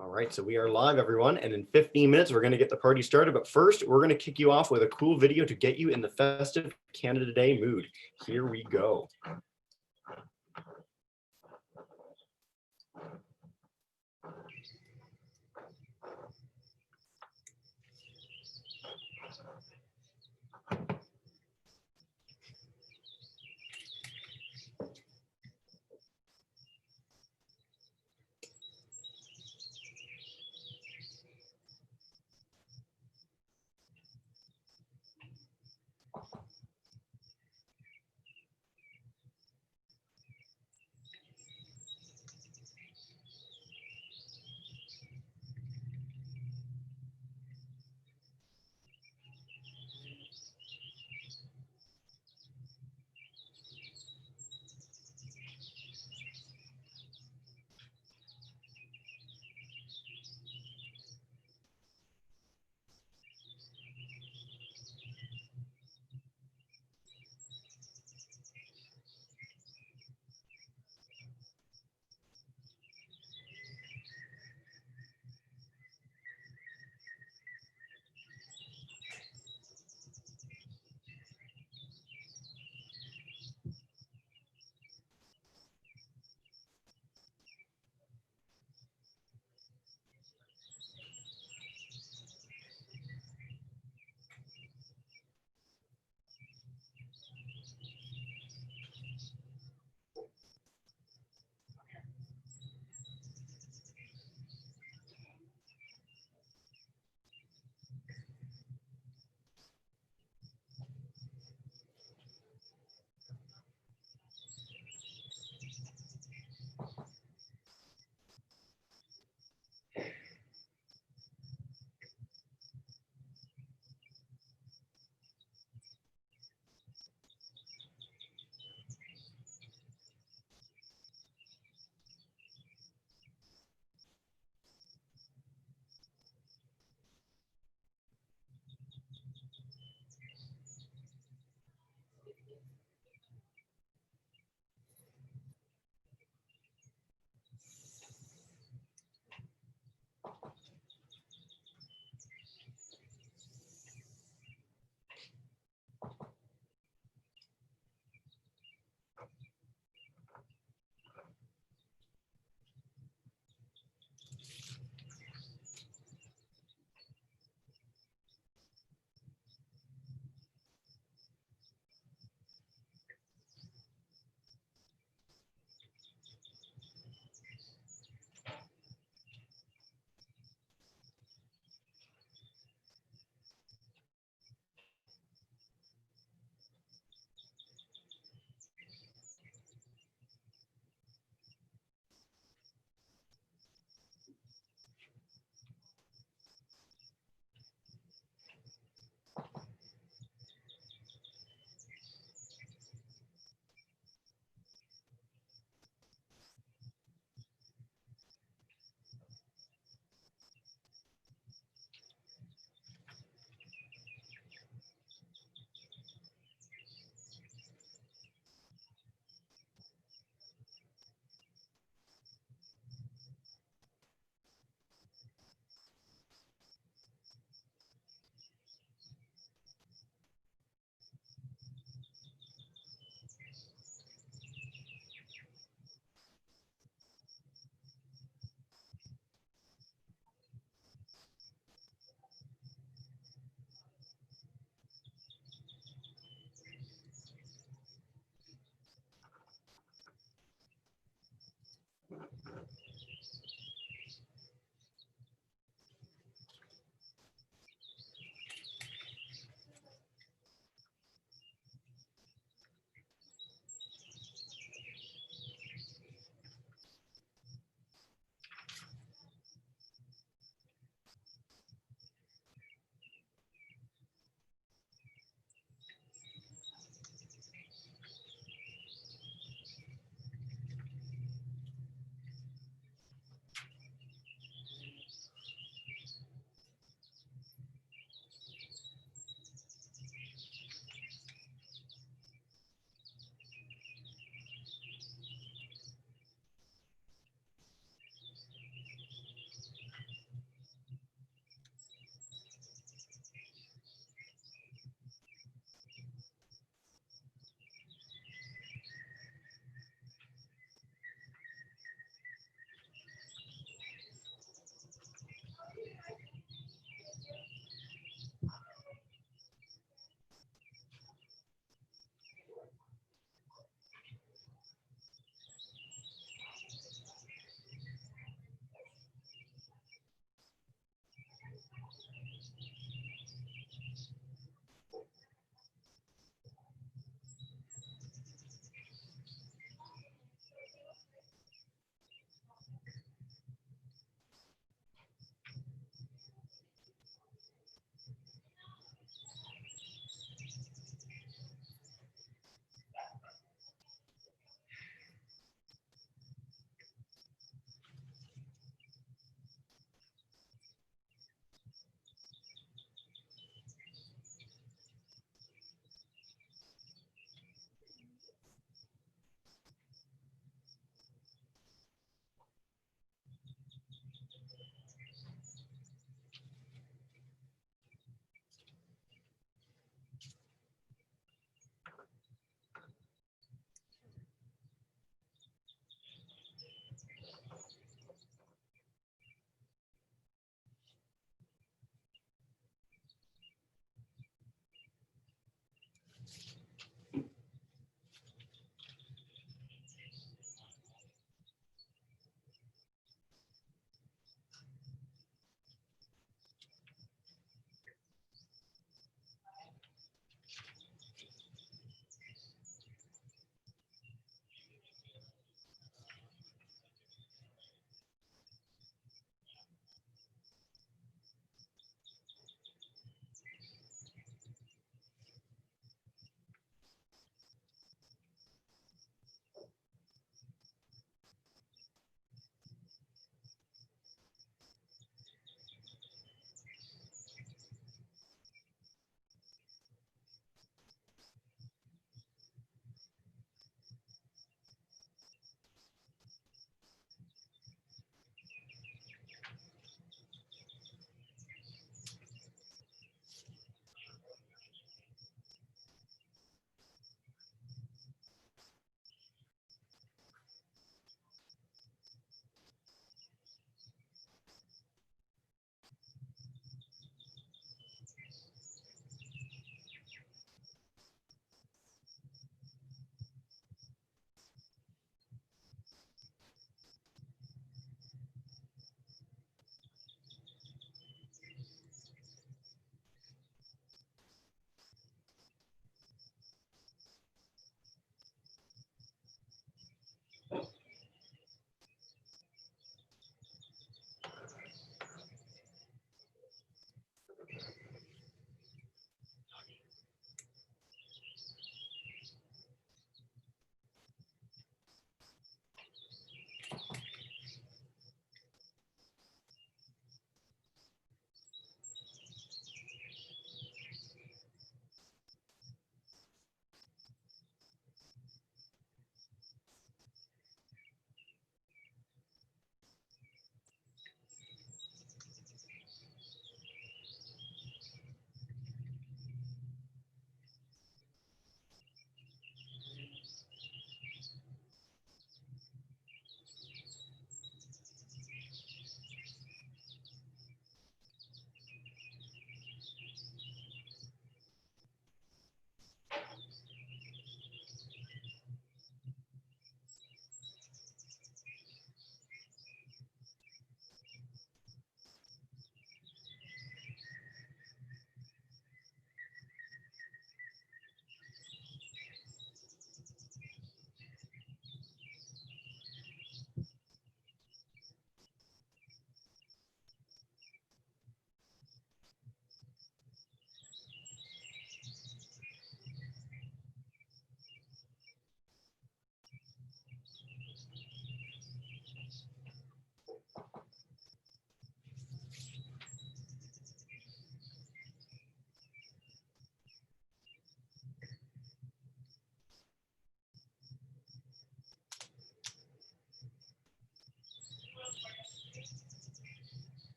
All right, so we are live, everyone, and in 15 minutes, we're going to get the party started. But first, we're going to kick you off with a cool video to get you in the festive Canada Day mood. Here we go.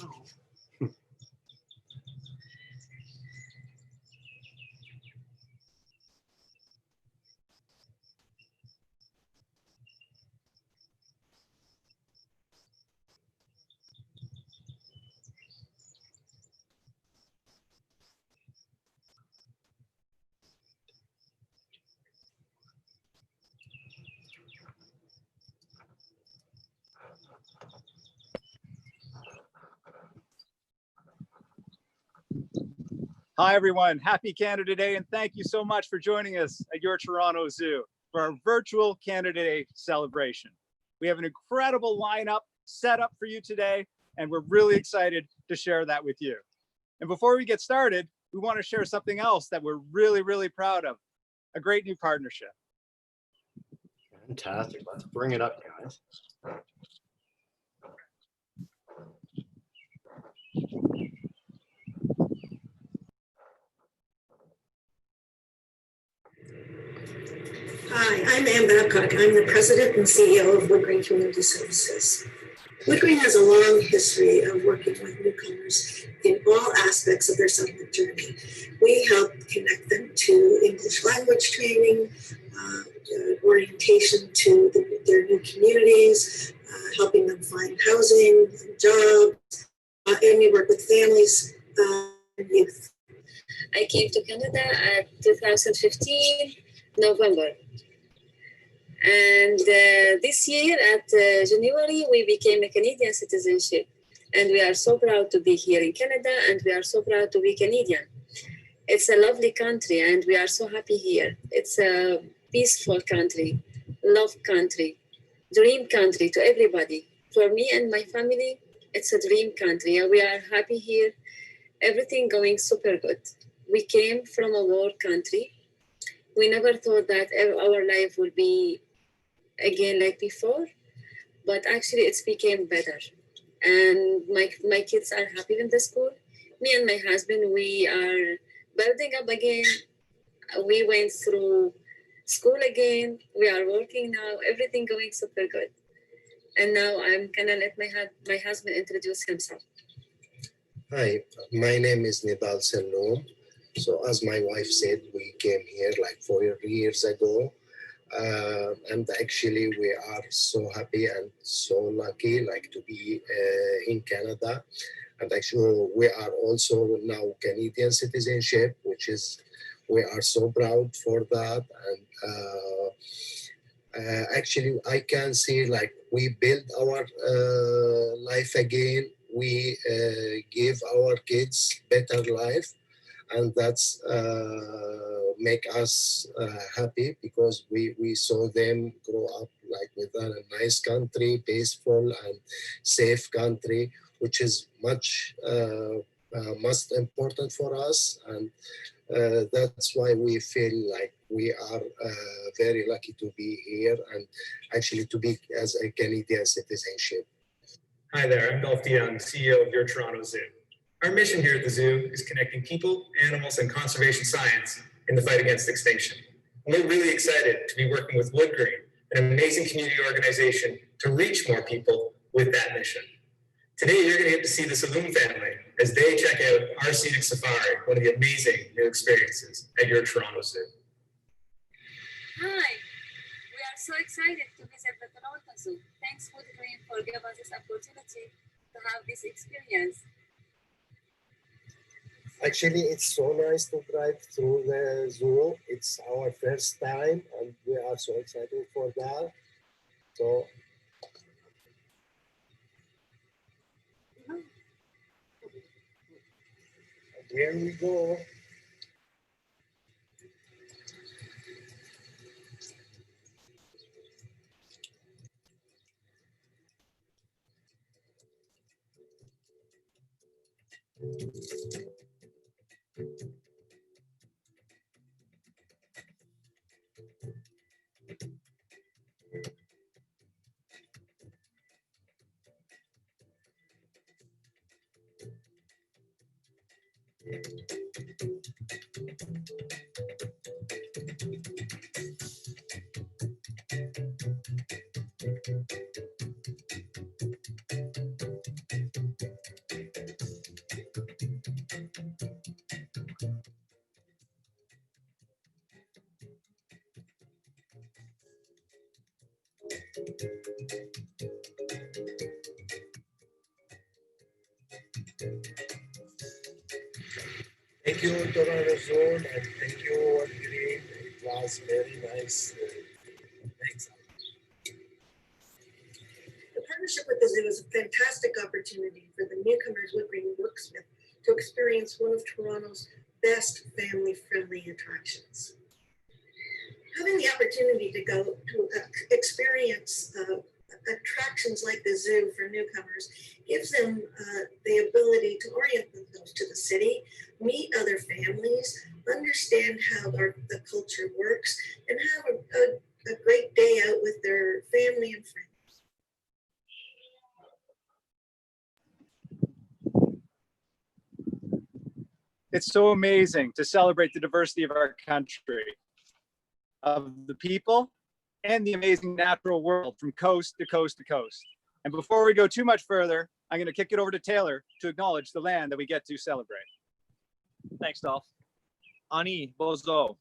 go. Hi, everyone. Happy Canada Day, and thank you so much for joining us at your Toronto Zoo for our virtual Canada Day celebration. We have an incredible lineup set up for you today, and we're really excited to share that with you. And before we get started, we want to share something else that we're really, really proud of, a great new partnership. Fantastic. Let's bring it up, guys. Hi, I'm Ann Babcock. I'm the president and CEO of Wood Green Community Services. Wood Green has a long history of working with newcomers in all aspects of their settlement journey. We help connect them to English language training, orientation to their new communities, helping them find housing, jobs, and we work with families and youth. I came to Canada at 2015, November. And this year at January, we became a Canadian citizenship. And we are so proud to be here in Canada, and we are so proud to be Canadian. It's a lovely country, and we are so happy here. It's a peaceful country, love country, dream country to everybody. For me and my family, it's a dream country, and we are happy here. Everything going super good. We came from a war country. We never thought that our life would be again like before, but actually it's became better. And my kids are happy in the school. Me and my husband, we are building up again. We went through school again. We are working now. Everything going super good. And now I'm gonna let my husband introduce himself. Hi, my name is Nidal Selloum. So as my wife said, we came here like 4 years ago. And actually we are so happy and so lucky like to be in Canada. And actually we are also now Canadian citizenship, which is, we are so proud for that. And actually I can see like we build our life again. We give our kids better life. And that's make us happy because we saw them grow up like with a nice country, peaceful and safe country, which is much most important for us. And that's why we feel like we are very lucky to be here and actually to be as a Canadian citizenship. Hi there, I'm Dolph Dion, CEO of your Toronto Zoo. Our mission here at the zoo is connecting people, animals, and conservation science in the fight against extinction. And we're really excited to be working with Wood Green, an amazing community organization, to reach more people with that mission. Today, you're going to get to see the Selloum family as they check out our Scenic Safari, one of the amazing new experiences at your Toronto Zoo. Hi, we are so excited to visit the Toronto Zoo. Thanks Wood Green for giving us this opportunity to have this experience. Actually, it's so nice to drive through the zoo. It's our first time and we are so excited for that. So, here we go. Thank you, Toronto Zone, and thank you, Green. It was very nice. Thanks. The partnership with the zoo is a fantastic opportunity for the newcomers Woodgreen works with to experience one of Toronto's best family-friendly attractions. Having the opportunity to go to experience attractions like the zoo for newcomers gives them the ability to orient themselves to the city, meet other families, understand how the culture works, and have a great day out with their family and friends. It's so amazing to celebrate the diversity of our country, of the people, and the amazing natural world from coast to coast to coast. And before we go too much further, I'm going to kick it over to Taylor to acknowledge the land that we get to celebrate. Thanks, Dolph. Ani Bozo.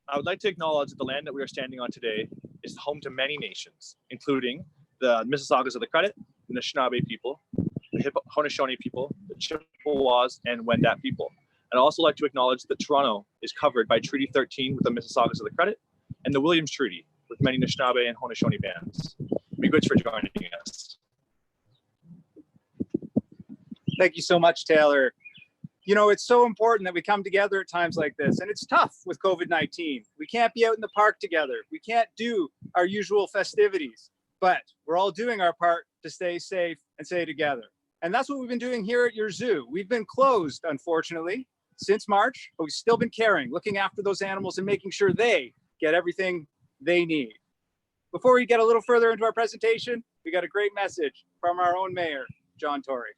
I would like to acknowledge that the land that we are standing on today is home to many nations, including the Mississaugas of the Credit, the Anishinaabe people, the Haudenosaunee people, the Chippewas, and Wendat people. I'd also like to acknowledge that Toronto is covered by Treaty 13 with the Mississaugas of the Credit and the Williams Treaty with many Anishinaabe and Haudenosaunee bands. Be good for joining us. Thank you so much, Taylor. You know, it's so important that we come together at times like this, and it's tough with COVID-19. We can't be out in the park together. We can't do our usual festivities, but we're all doing our part to stay safe and stay together. And that's what we've been doing here at your zoo. We've been closed, unfortunately, since March, but we've still been caring, looking after those animals and making sure they get everything they need. Before we get a little further into our presentation, we got a great message from our own mayor, John Tory.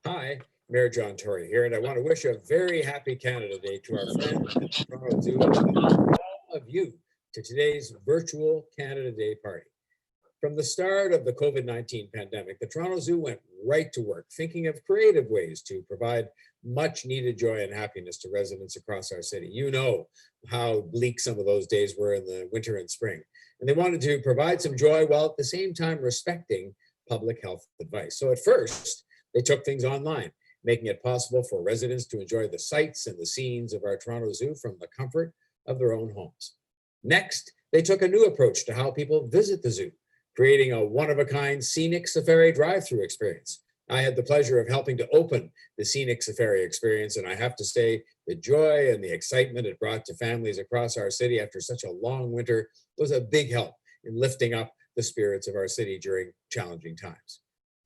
Hi, Mayor John Tory here, and I want to wish a very happy Canada Day to our friends at the Toronto Zoo and all of you to today's virtual Canada Day party. From the start of the COVID-19 pandemic, the Toronto Zoo went right to work, thinking of creative ways to provide much needed joy and happiness to residents across our city. You know how bleak some of those days were in the winter and spring. And they wanted to provide some joy while at the same time respecting public health advice. So at first, they took things online, making it possible for residents to enjoy the sights and the scenes of our Toronto Zoo from the comfort of their own homes. Next, they took a new approach to how people visit the zoo, creating a one-of-a-kind Scenic Safari drive-through experience. I had the pleasure of helping to open the Scenic Safari experience, and I have to say the joy and the excitement it brought to families across our city after such a long winter was a big help in lifting up the spirits of our city during challenging times.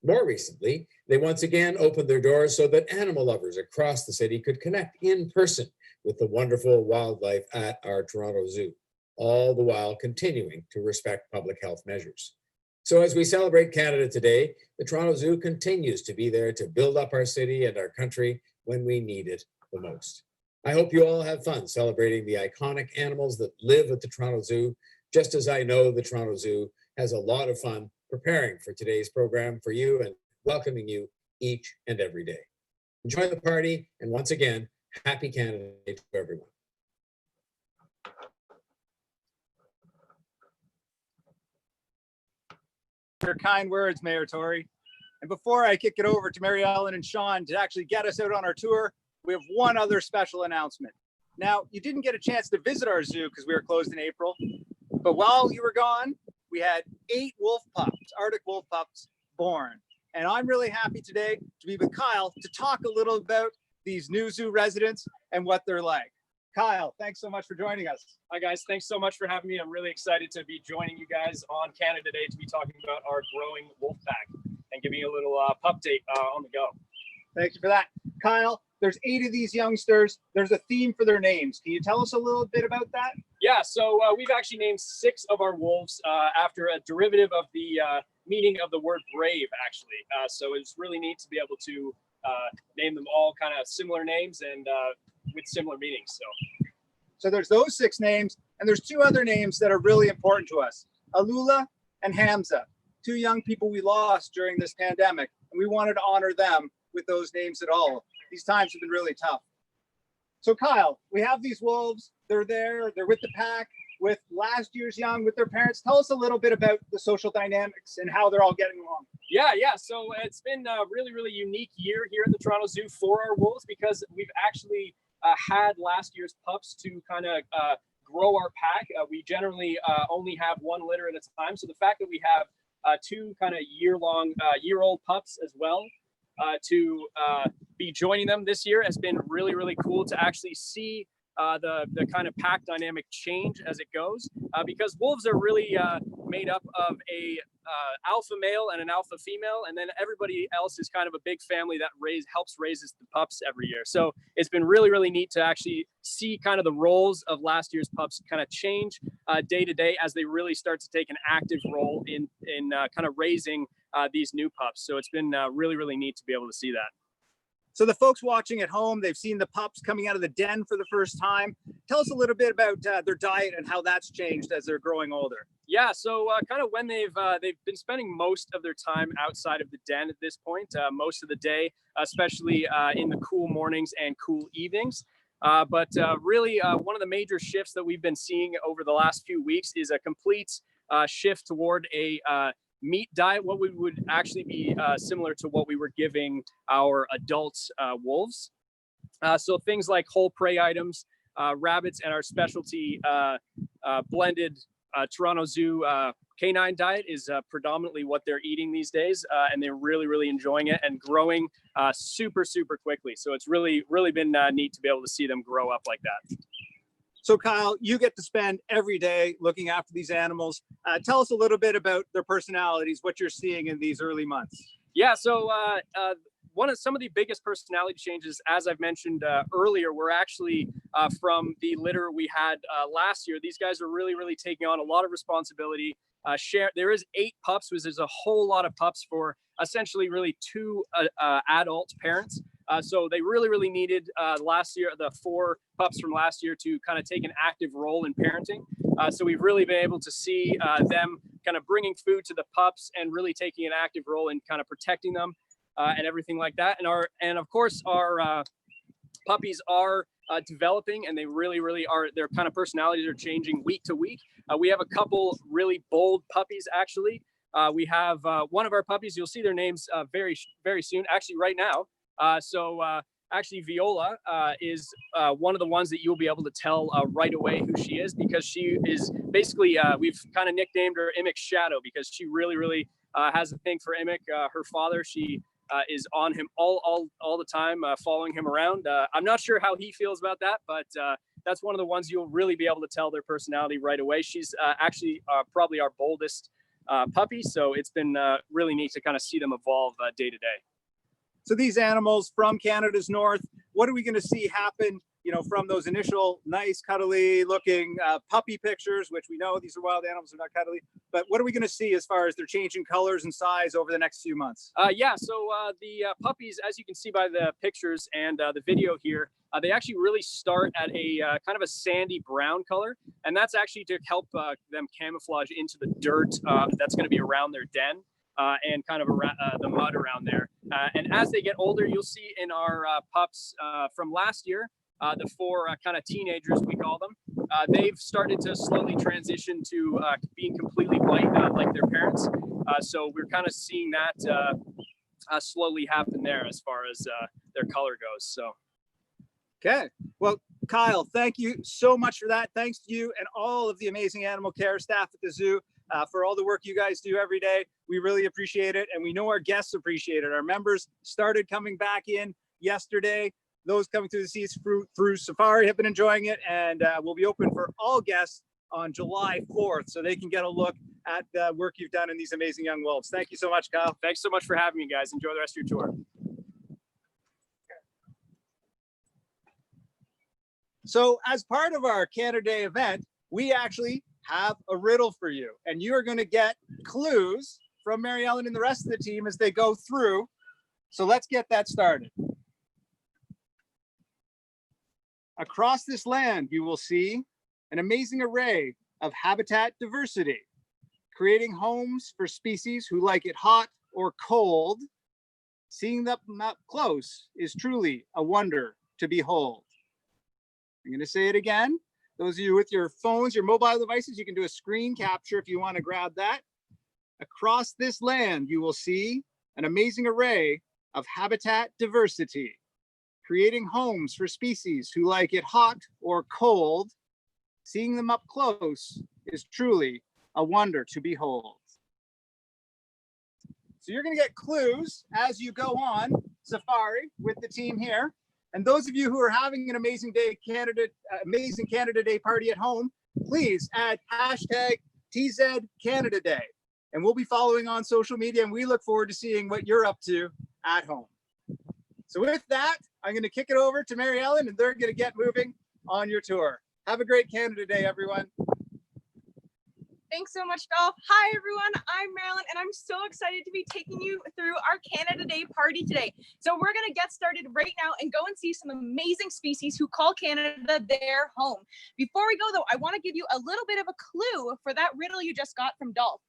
More recently, they once again opened their doors so that animal lovers across the city could connect in person with the wonderful wildlife at our Toronto Zoo, all the while continuing to respect public health measures. So as we celebrate Canada today, the Toronto Zoo continues to be there to build up our city and our country when we need it the most. I hope you all have fun celebrating the iconic animals that live at the Toronto Zoo, just as I know the Toronto Zoo has a lot of fun preparing for today's program for you and welcoming you each and every day. Enjoy the party, and once again, happy Canada Day to everyone. Your kind words, Mayor Tory. And before I kick it over to Mary Ellen and Sean to actually get us out on our tour, we have one other special announcement. Now, you didn't get a chance to visit our zoo because we were closed in April, but while you were gone, we had 8 wolf pups, Arctic wolf pups, born. And I'm really happy today to be with Kyle to talk a little about these new zoo residents and what they're like. Kyle, thanks so much for joining us. Hi guys, thanks so much for having me. I'm really excited to be joining you guys on Canada Day to be talking about our growing wolf pack and giving you a little pup date on the go. Thank you for that. Kyle, there's 8 of these youngsters. There's a theme for their names. Can you tell us a little bit about that? Yeah, so we've actually named 6 of our wolves after a derivative of the meaning of the word brave, actually. So it's really neat to be able to name them all kind of similar names and with similar meanings. So there's those 6 names, and there's 2 other names that are really important to us. Alula and Hamza, 2 young people we lost during this pandemic, and we wanted to honor them with those names at all. These times have been really tough. So Kyle, we have these wolves, they're there, they're with the pack. with last year's young with their parents. Tell us a little bit about the social dynamics and how they're all getting along. Yeah. So it's been a really unique year here at the Toronto Zoo for our wolves, because we've actually had last year's pups to kind of grow our pack. We generally only have one litter at a time. So the fact that we have two kind of year-old pups as well to be joining them this year has been really cool to actually see the kind of pack dynamic change as it goes, because wolves are really made up of a alpha male and an alpha female, and then everybody else is kind of a big family that helps raises the pups every year. So it's been really neat to actually see kind of the roles of last year's pups kind of change day to day as they really start to take an active role in kind of raising these new pups. So it's been really neat to be able to see that. So the folks watching at home, they've seen the pups coming out of the den for the first time. Tell us a little bit about their diet and how that's changed as they're growing older. Yeah, so kind of when they've been spending most of their time outside of the den at this point, most of the day, especially in the cool mornings and cool evenings. But really, one of the major shifts that we've been seeing over the last few weeks is a complete shift toward a meat diet, what we would actually be similar to what we were giving our adult wolves. So things like whole prey items, rabbits, and our specialty blended Toronto Zoo canine diet is predominantly what they're eating these days, and they're really enjoying it and growing super quickly. So it's really been neat to be able to see them grow up like that. So Kyle, you get to spend every day looking after these animals. Tell us a little bit about their personalities, what you're seeing in these early months. Yeah, so some of the biggest personality changes, as I've mentioned earlier, were actually from the litter we had last year. These guys are really taking on a lot of responsibility. There is 8 pups, which is a whole lot of pups for essentially really 2 adult parents. So they really needed last year, the 4 pups from last year, to kind of take an active role in parenting. So we've really been able to see them kind of bringing food to the pups and really taking an active role in kind of protecting them and everything like that. And of course our puppies are developing, and they really are. Their kind of personalities are changing week to week. We have a couple really bold puppies actually. We have one of our puppies. You'll see their names very soon. Actually, right now. Actually, Viola is one of the ones that you'll be able to tell right away who she is, because she is basically, we've kind of nicknamed her Imik's shadow, because she really has a thing for Imik, her father. She is on him all the time, following him around. I'm not sure how he feels about that, but that's one of the ones you'll really be able to tell their personality right away. She's actually probably our boldest puppy, so it's been really neat to kind of see them evolve day to day. So these animals from Canada's north, what are we going to see happen, from those initial nice, cuddly looking puppy pictures, which we know these are wild animals, they're not cuddly, but what are we going to see as far as they're changing colors and size over the next few months? The puppies, as you can see by the pictures and the video here, they actually really start at a kind of a sandy brown color, and that's actually to help them camouflage into the dirt that's going to be around their den. And kind of the mud around there. And as they get older, you'll see in our pups from last year, the 4 kind of teenagers, we call them, they've started to slowly transition to being completely white like their parents. So we're kind of seeing that slowly happen there as far as their color goes. So. Okay. Well, Kyle, thank you so much for that. Thanks to you and all of the amazing animal care staff at the zoo for all the work you guys do every day. We really appreciate it. And we know our guests appreciate it. Our members started coming back in yesterday. Those coming through the seas through Safari have been enjoying it. And we'll be open for all guests on July 4th, so they can get a look at the work you've done in these amazing young wolves. Thank you so much, Kyle. Thanks so much for having me, guys. Enjoy the rest of your tour. So as part of our Canada Day event, we actually have a riddle for you, and you are going to get clues from Mary Ellen and the rest of the team as they go through. So let's get that started. Across this land, you will see an amazing array of habitat diversity, creating homes for species who like it hot or cold. Seeing them up close is truly a wonder to behold. I'm going to say it again. Those of you with your phones, your mobile devices, you can do a screen capture if you want to grab that. Across this land, you will see an amazing array of habitat diversity, creating homes for species who like it hot or cold. Seeing them up close is truly a wonder to behold. So you're going to get clues as you go on safari with the team here. And those of you who are having an amazing Canada Day party at home, please add hashtag TZ Canada Day. And we'll be following on social media, and we look forward to seeing what you're up to at home. So with that, I'm going to kick it over to Mary Ellen, and they're going to get moving on your tour. Have a great Canada Day, everyone. Thanks so much, Dolph. Hi, everyone. I'm Marilyn, and I'm so excited to be taking you through our Canada Day party today. So we're going to get started right now and go and see some amazing species who call Canada their home. Before we go, though, I want to give you a little bit of a clue for that riddle you just got from Dolph.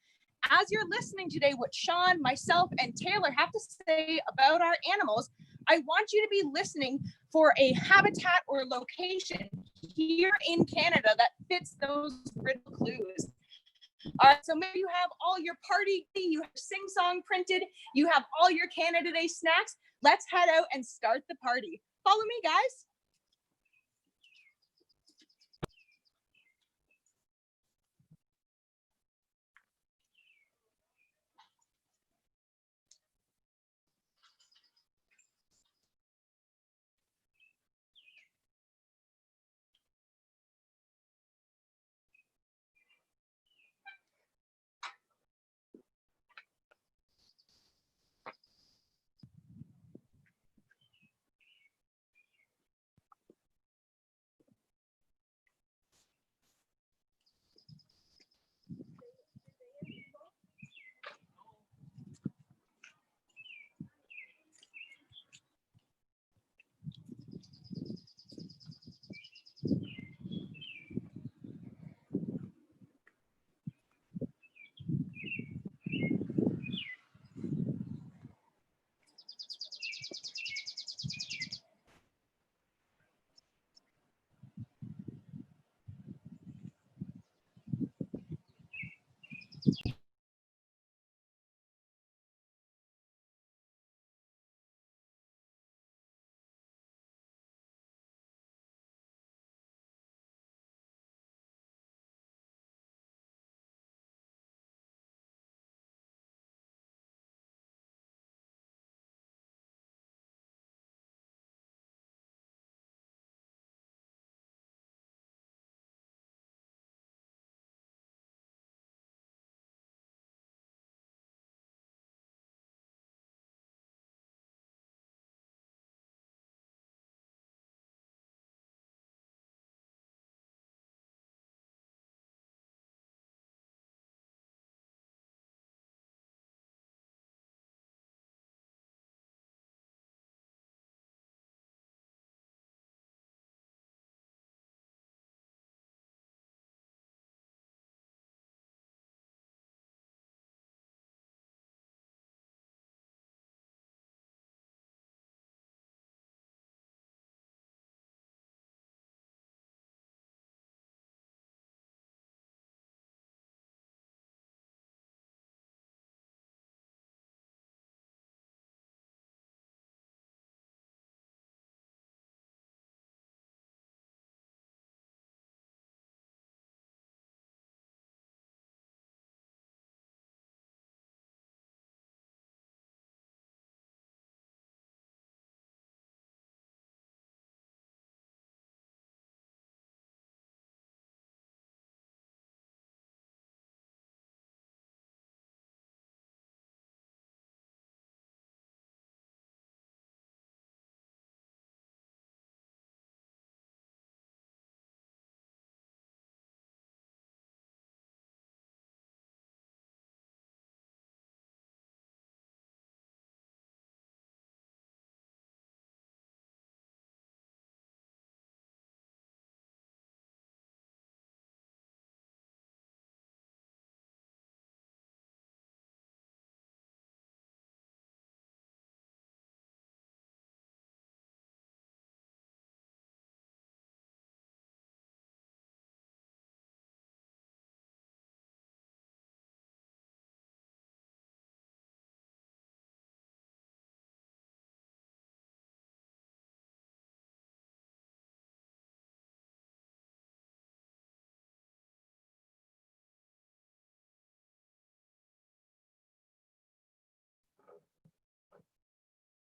As you're listening today, what Sean, myself, and Taylor have to say about our animals, I want you to be listening for a habitat or location here in Canada that fits those riddle clues. All right, so maybe you have all your party, you have sing-song printed, you have all your Canada Day snacks. Let's head out and start the party. Follow me, guys.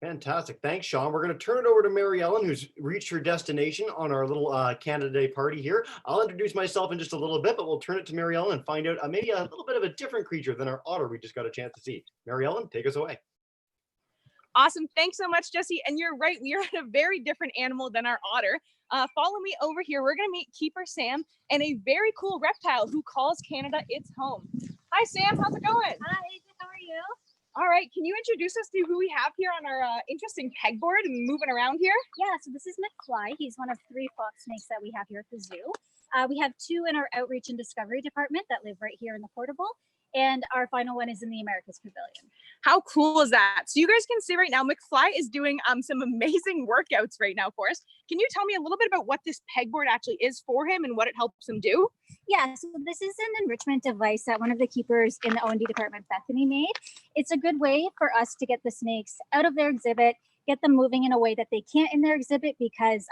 Fantastic. Thanks, Sean. We're going to turn it over to Mary Ellen, who's reached her destination on our little Canada Day party here. I'll introduce myself in just a little bit, but we'll turn it to Mary Ellen and find out maybe a little bit of a different creature than our otter we just got a chance to see. Mary Ellen, take us away. Awesome. Thanks so much, Jesse. And you're right. We are at a very different animal than our otter. Follow me over here. We're going to meet Keeper Sam and a very cool reptile who calls Canada its home. Hi, Sam. How's it going? Hi, how are you? All right. Can you introduce us to who we have here on our interesting pegboard and moving around here? Yeah, so this is McFly. He's one of 3 fox snakes that we have here at the zoo. We have 2 in our outreach and discovery department that live right here in the portable. And our final one is in the Americas Pavilion. How cool is that? So you guys can see right now, McFly is doing some amazing workouts right now for us. Can you tell me a little bit about what this pegboard actually is for him and what it helps him do? Yeah, so this is an enrichment device that one of the keepers in the O&D department, Bethany, made. It's a good way for us to get the snakes out of their exhibit, get them moving in a way that they can't in their exhibit because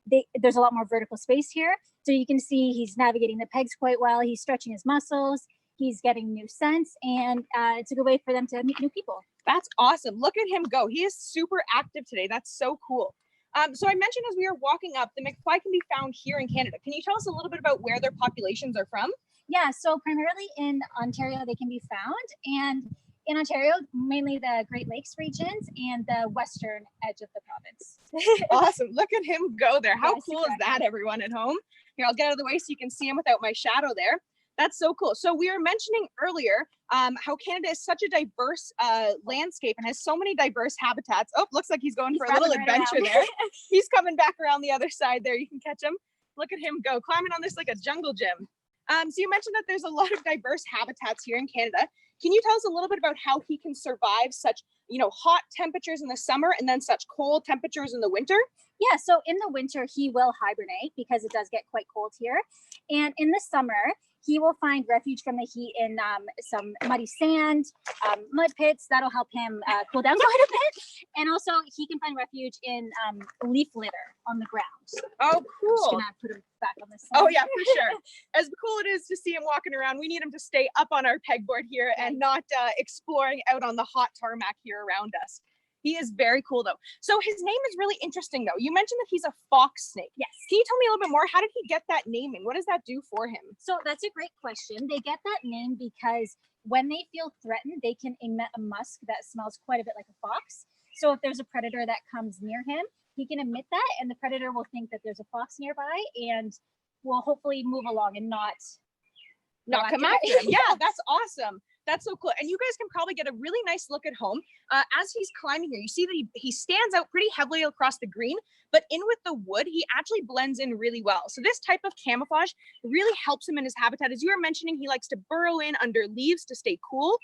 there's a lot more vertical space here. So you can see he's navigating the pegs quite well. He's stretching his muscles. He's getting new scents, and it's a good way for them to meet new people. That's awesome. Look at him go. He is super active today. That's so cool. So I mentioned as we were walking up, the McFly can be found here in Canada. Can you tell us a little bit about where their populations are from? Yeah, so primarily in Ontario, they can be found. And in Ontario, mainly the Great Lakes regions and the western edge of the province. Awesome. Look at him go there. How Yeah, cool super is that, everyone at home? Here, I'll get out of the way so you can see him without my shadow there. That's so cool. So we were mentioning earlier how Canada is such a diverse landscape and has so many diverse habitats. Oh, looks like he's going for a little adventure there. He's coming back around the other side there. You can catch him. Look at him go, climbing on this like a jungle gym. So you mentioned that there's a lot of diverse habitats here in Canada. Can you tell us a little bit about how he can survive such, hot temperatures in the summer and then such cold temperatures in the winter? Yeah, so in the winter, he will hibernate because it does get quite cold here. And in the summer, he will find refuge from the heat in some muddy sand, mud pits. That'll help him cool down quite a bit. And also he can find refuge in leaf litter on the ground. Oh, cool. Just gonna put him back on the side. Oh yeah, for sure. As cool it is to see him walking around, we need him to stay up on our pegboard here and not exploring out on the hot tarmac here around us. He is very cool though. So his name is really interesting though. You mentioned that he's a fox snake. Yes. Can you tell me a little bit more? How did he get that naming? What does that do for him? So that's a great question. They get that name because when they feel threatened, they can emit a musk that smells quite a bit like a fox. So if there's a predator that comes near him, he can emit that and the predator will think that there's a fox nearby and will hopefully move along and not come after him. Yeah, that's awesome. That's so cool. And you guys can probably get a really nice look at home. As he's climbing here, you see that he stands out pretty heavily across the green, but in with the wood, he actually blends in really well. So this type of camouflage really helps him in his habitat. As you were mentioning, he likes to burrow in under leaves to stay cool.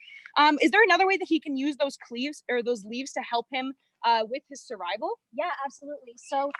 Is there another way that he can use those leaves to help him with his survival? Yeah, absolutely. So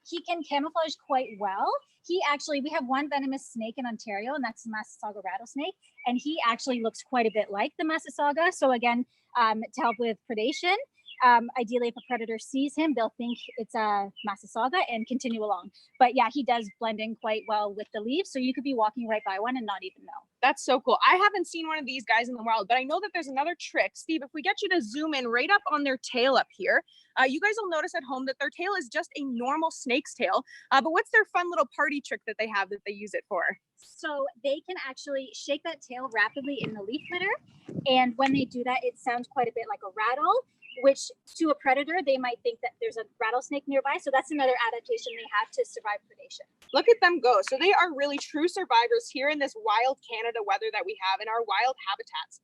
he can camouflage quite well. We have one venomous snake in Ontario, and that's the Massasauga rattlesnake. And he actually looks quite a bit like the Massasauga. So again, to help with predation, ideally if a predator sees him, they'll think it's a Massasauga and continue along. But yeah, he does blend in quite well with the leaves. So you could be walking right by one and not even know. That's so cool. I haven't seen one of these guys in the wild, but I know that there's another trick. Steve, if we get you to zoom in right up on their tail up here, you guys will notice at home that their tail is just a normal snake's tail. But what's their fun little party trick that they have that they use it for? So they can actually shake that tail rapidly in the leaf litter. And when they do that, it sounds quite a bit like a rattle, which to a predator, they might think that there's a rattlesnake nearby. So that's another adaptation they have to survive predation. Look at them go. So they are really true survivors here in this wild Canada weather that we have in our wild habitats.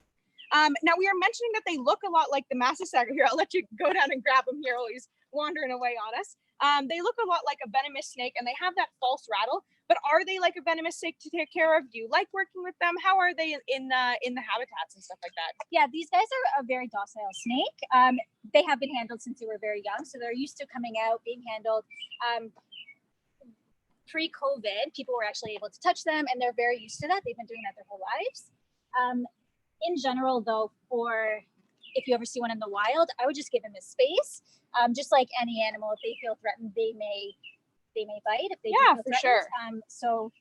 Now we are mentioning that they look a lot like the Massasauga here. I'll let you go down and grab him here while he's wandering away on us. They look a lot like a venomous snake and they have that false rattle, but are they like a venomous snake to take care of? Do you like working with them? How are they in the habitats and stuff like that? Yeah, these guys are a very docile snake. They have been handled since they were very young. So they're used to coming out, being handled. Pre-COVID, people were actually able to touch them and they're very used to that. They've been doing that their whole lives. In general though, if you ever see one in the wild, I would just give them a space. Just like any animal, if they feel threatened, they may bite if they do feel threatened. For sure. So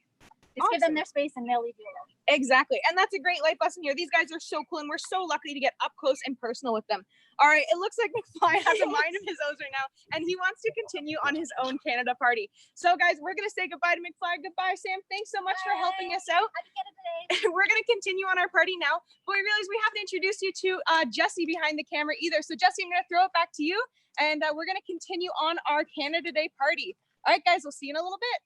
Just give them Awesome. their space and they'll leave you alone. Exactly. And that's a great life lesson here. These guys are so cool and we're so lucky to get up close and personal with them. All right, it looks like McFly has a mind of his own right now and he wants to continue on his own Canada party. So guys, we're going to say goodbye to McFly. Goodbye, Sam. Thanks so much for helping us out. Happy Canada Day. We're going to continue on our party now, but we realize we haven't introduced you to Jesse behind the camera either. So Jesse, I'm going to throw it back to you and we're going to continue on our Canada Day party. All right, guys, we'll see you in a little bit.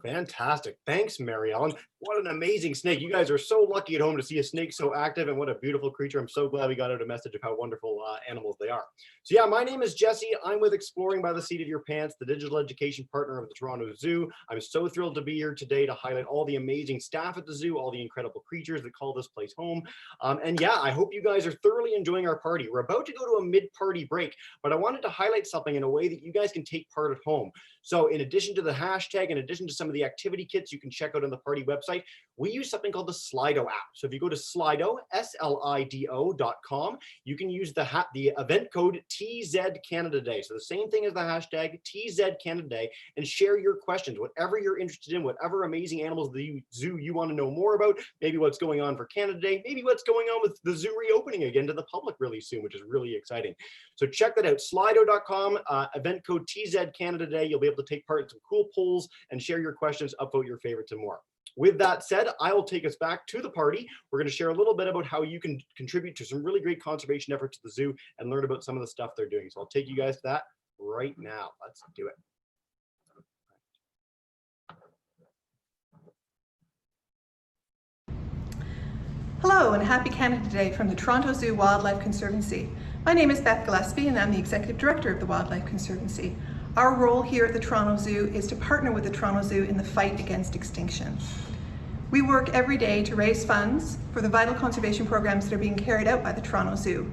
Fantastic. Thanks, Mary Ellen. What an amazing snake. You guys are so lucky at home to see a snake so active, and what a beautiful creature. I'm so glad we got out a message of how wonderful animals they are. So yeah, my name is Jesse. I'm with Exploring by the Seat of Your Pants, the digital education partner of the Toronto Zoo. I'm so thrilled to be here today to highlight all the amazing staff at the zoo, all the incredible creatures that call this place home. And yeah, I hope you guys are thoroughly enjoying our party. We're about to go to a mid-party break, but I wanted to highlight something in a way that you guys can take part at home. So in addition to the hashtag, in addition to some of the activity kits you can check out on the party website, we use something called the Slido app. So if you go to Slido, SLIDO.com, you can use the event code TZCanadaDay. So the same thing as the hashtag TZCanadaDay, and share your questions, whatever you're interested in, whatever amazing animals the zoo you want to know more about, maybe what's going on for Canada Day, maybe what's going on with the zoo reopening again to the public really soon, which is really exciting. So check that out, Slido.com, event code TZCanadaDay. You'll be able to take part in some cool polls and share your questions, upvote your favorites and more. With that said, I will take us back to the party. We're going to share a little bit about how you can contribute to some really great conservation efforts at the zoo and learn about some of the stuff they're doing. So I'll take you guys to that right now. Let's do it. Hello and happy Canada Day from the Toronto Zoo Wildlife Conservancy. My name is Beth Gillespie and I'm the Executive Director of the Wildlife Conservancy. Our role here at the Toronto Zoo is to partner with the Toronto Zoo in the fight against extinction. We work every day to raise funds for the vital conservation programs that are being carried out by the Toronto Zoo.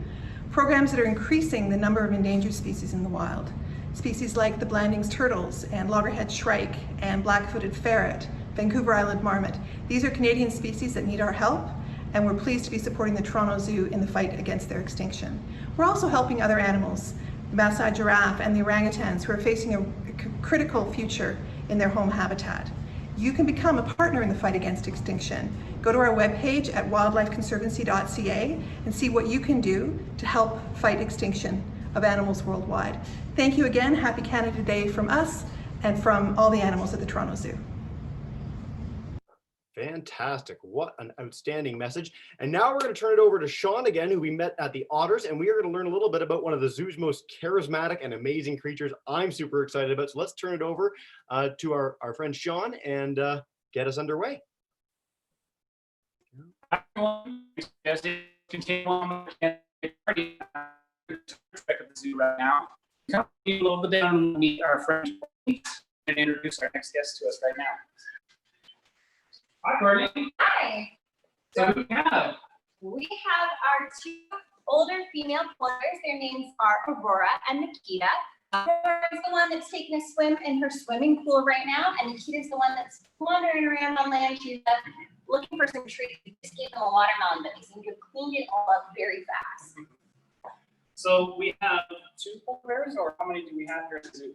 Programs that are increasing the number of endangered species in the wild. Species like the Blandings turtles and loggerhead shrike and black-footed ferret, Vancouver Island marmot. These are Canadian species that need our help, and we're pleased to be supporting the Toronto Zoo in the fight against their extinction. We're also helping other animals, the Maasai giraffe and the orangutans, who are facing a critical future in their home habitat. You can become a partner in the fight against extinction. Go to our webpage at wildlifeconservancy.ca and see what you can do to help fight extinction of animals worldwide. Thank you again. Happy Canada Day from us and from all the animals at the Toronto Zoo. Fantastic. What an outstanding message. And now we're going to turn it over to Sean again, who we met at the Otters, and we are going to learn a little bit about one of the zoo's most charismatic and amazing creatures I'm super excited about. So let's turn it over to our friend Sean and get us underway. Continue on the party at the zoo right now. Come a little bit down and meet our friend and introduce our next guest to us right now. Hi, Courtney. Hi. So who do we have? We have our two older female pointers. Their names are Aurora and Nikita. Aurora is the one that's taking a swim in her swimming pool right now, and Nikita is the one that's wandering around on land. She's looking for some treats. We just gave them a watermelon, but they seem to have cleaned it all up very fast. So we have two polar bears, or how many do we have here at the zoo?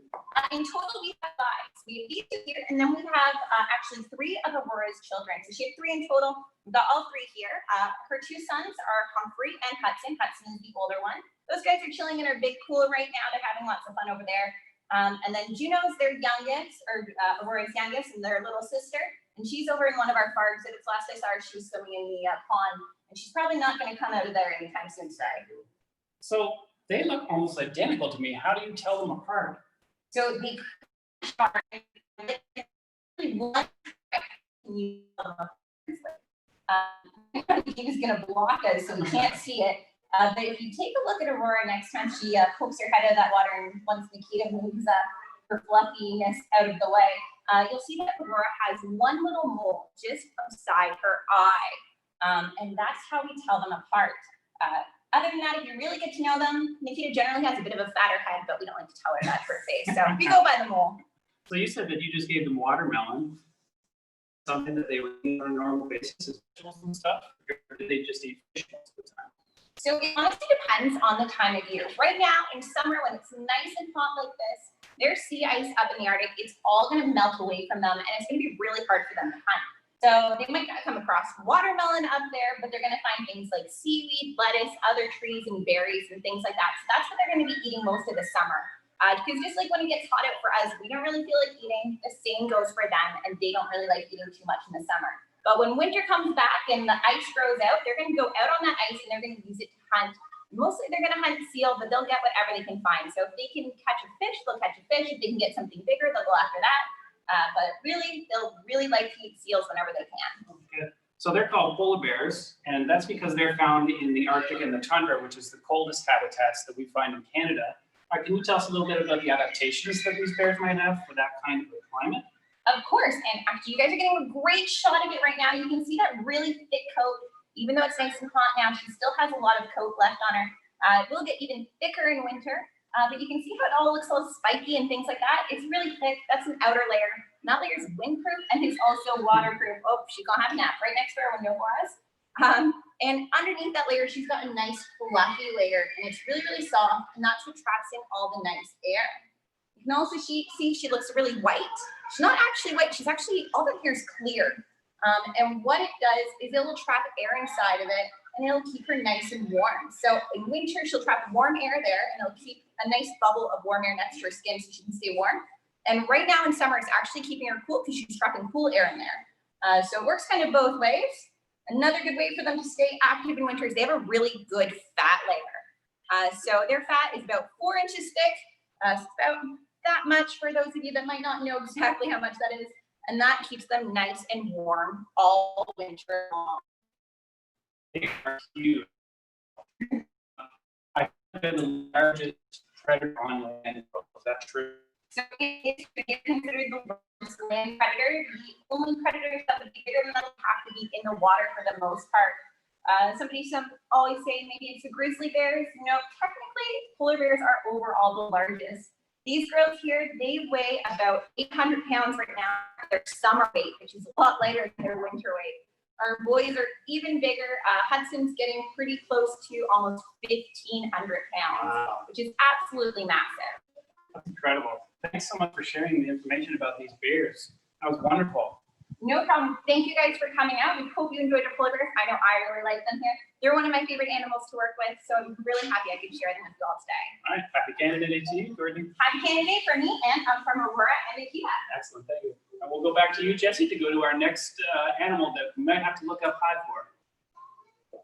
In total, we have 5. We have these two here, and then we have actually 3 of Aurora's children. So she has 3 in total. We've got all 3 here. Her 2 sons are Humphrey and Hudson. Hudson is the older one. Those guys are chilling in our big pool right now. They're having lots of fun over there. And then Juno's their youngest, or Aurora's youngest, and their little sister. And she's over in one of our far exhibits. Last I saw her, she was swimming in the pond, and she's probably not going to come out of there anytime soon, sorry. So they look almost identical to me. How do you tell them apart? So the he was going to block us, so we can't see it. But if you take a look at Aurora next time she pokes her head out of that water, and once Nikita moves her fluffiness out of the way, you'll see that Aurora has one little mole just beside her eye. And that's how we tell them apart. Other than that, if you really get to know them, Nikita generally has a bit of a fatter head, but we don't like to tell her that to her face. So we go by the mole. So you said that you just gave them watermelon, something that they would eat on a normal basis as vegetables and stuff, or do they just eat fish most of the time? So it honestly depends on the time of year. Right now, in summer, when it's nice and hot like this, there's sea ice up in the Arctic. It's all going to melt away from them, and it's going to be really hard for them to hunt. So they might not come across watermelon up there, but they're going to find things like seaweed, lettuce, other trees and berries and things like that. So that's what they're going to be eating most of the summer. Because just like when it gets hot out for us, we don't really feel like eating. The same goes for them, and they don't really like eating too much in the summer. But when winter comes back and the ice grows out, they're going to go out on that ice and they're going to use it to hunt. Mostly they're going to hunt seal, but they'll get whatever they can find. So if they can catch a fish, they'll catch a fish. If they can get something bigger, they'll go after that. But really, they'll really like to eat seals whenever they can. Okay. So they're called polar bears, and that's because they're found in the Arctic and the tundra, which is the coldest habitats that we find in Canada. Can you tell us a little bit about the adaptations that these bears might have for that kind of a climate? Of course, and actually you guys are getting a great shot of it right now. You can see that really thick coat. Even though it's nice and hot now, she still has a lot of coat left on her. It will get even thicker in winter. But you can see how it all looks all spiky and things like that. It's really thick. That's an outer layer. That layer is windproof and it's also waterproof. Oh, she's gonna have a nap right next to our window for us. And underneath that layer, she's got a nice fluffy layer, and it's really, really soft, and that's what traps in all the nice air. You can also see she looks really white. She's not actually white. She's actually, all that hair is clear. And what it does is it will trap air inside of it, and it'll keep her nice and warm. So in winter, she'll trap warm air there, and it'll keep a nice bubble of warm air next to her skin so she can stay warm. And right now in summer, it's actually keeping her cool because she's trapping cool air in there. So it works kind of both ways. Another good way for them to stay active in winter is they have a really good fat layer. So their fat is about 4 inches thick. It's about that much for those of you that might not know exactly how much that is. And that keeps them nice and warm all winter long. They are huge. I think they're the largest predator on land. Is that true? So it's considered the largest land predator. The only predators that would be bigger than that have to be in the water for the most part. Some always say maybe it's the grizzly bears. You know, technically polar bears are overall the largest. These girls here, they weigh about 800 pounds right now. Their summer weight, which is a lot lighter than their winter weight. Our boys are even bigger. Hudson's getting pretty close to almost 1,500 pounds, wow, which is absolutely massive. That's incredible. Thanks so much for sharing the information about these bears. That was wonderful. No problem. Thank you guys for coming out. We hope you enjoyed your polar bears. I know I really like them here. They're one of my favorite animals to work with, so I'm really happy I could share them with you all today. All right, happy Canada Day to you, Courtney. Happy Canada Day for me, and I'm from Aurora and Akita. Excellent, thank you. And we'll go back to you, Jesse, to go to our next animal that we might have to look up high for.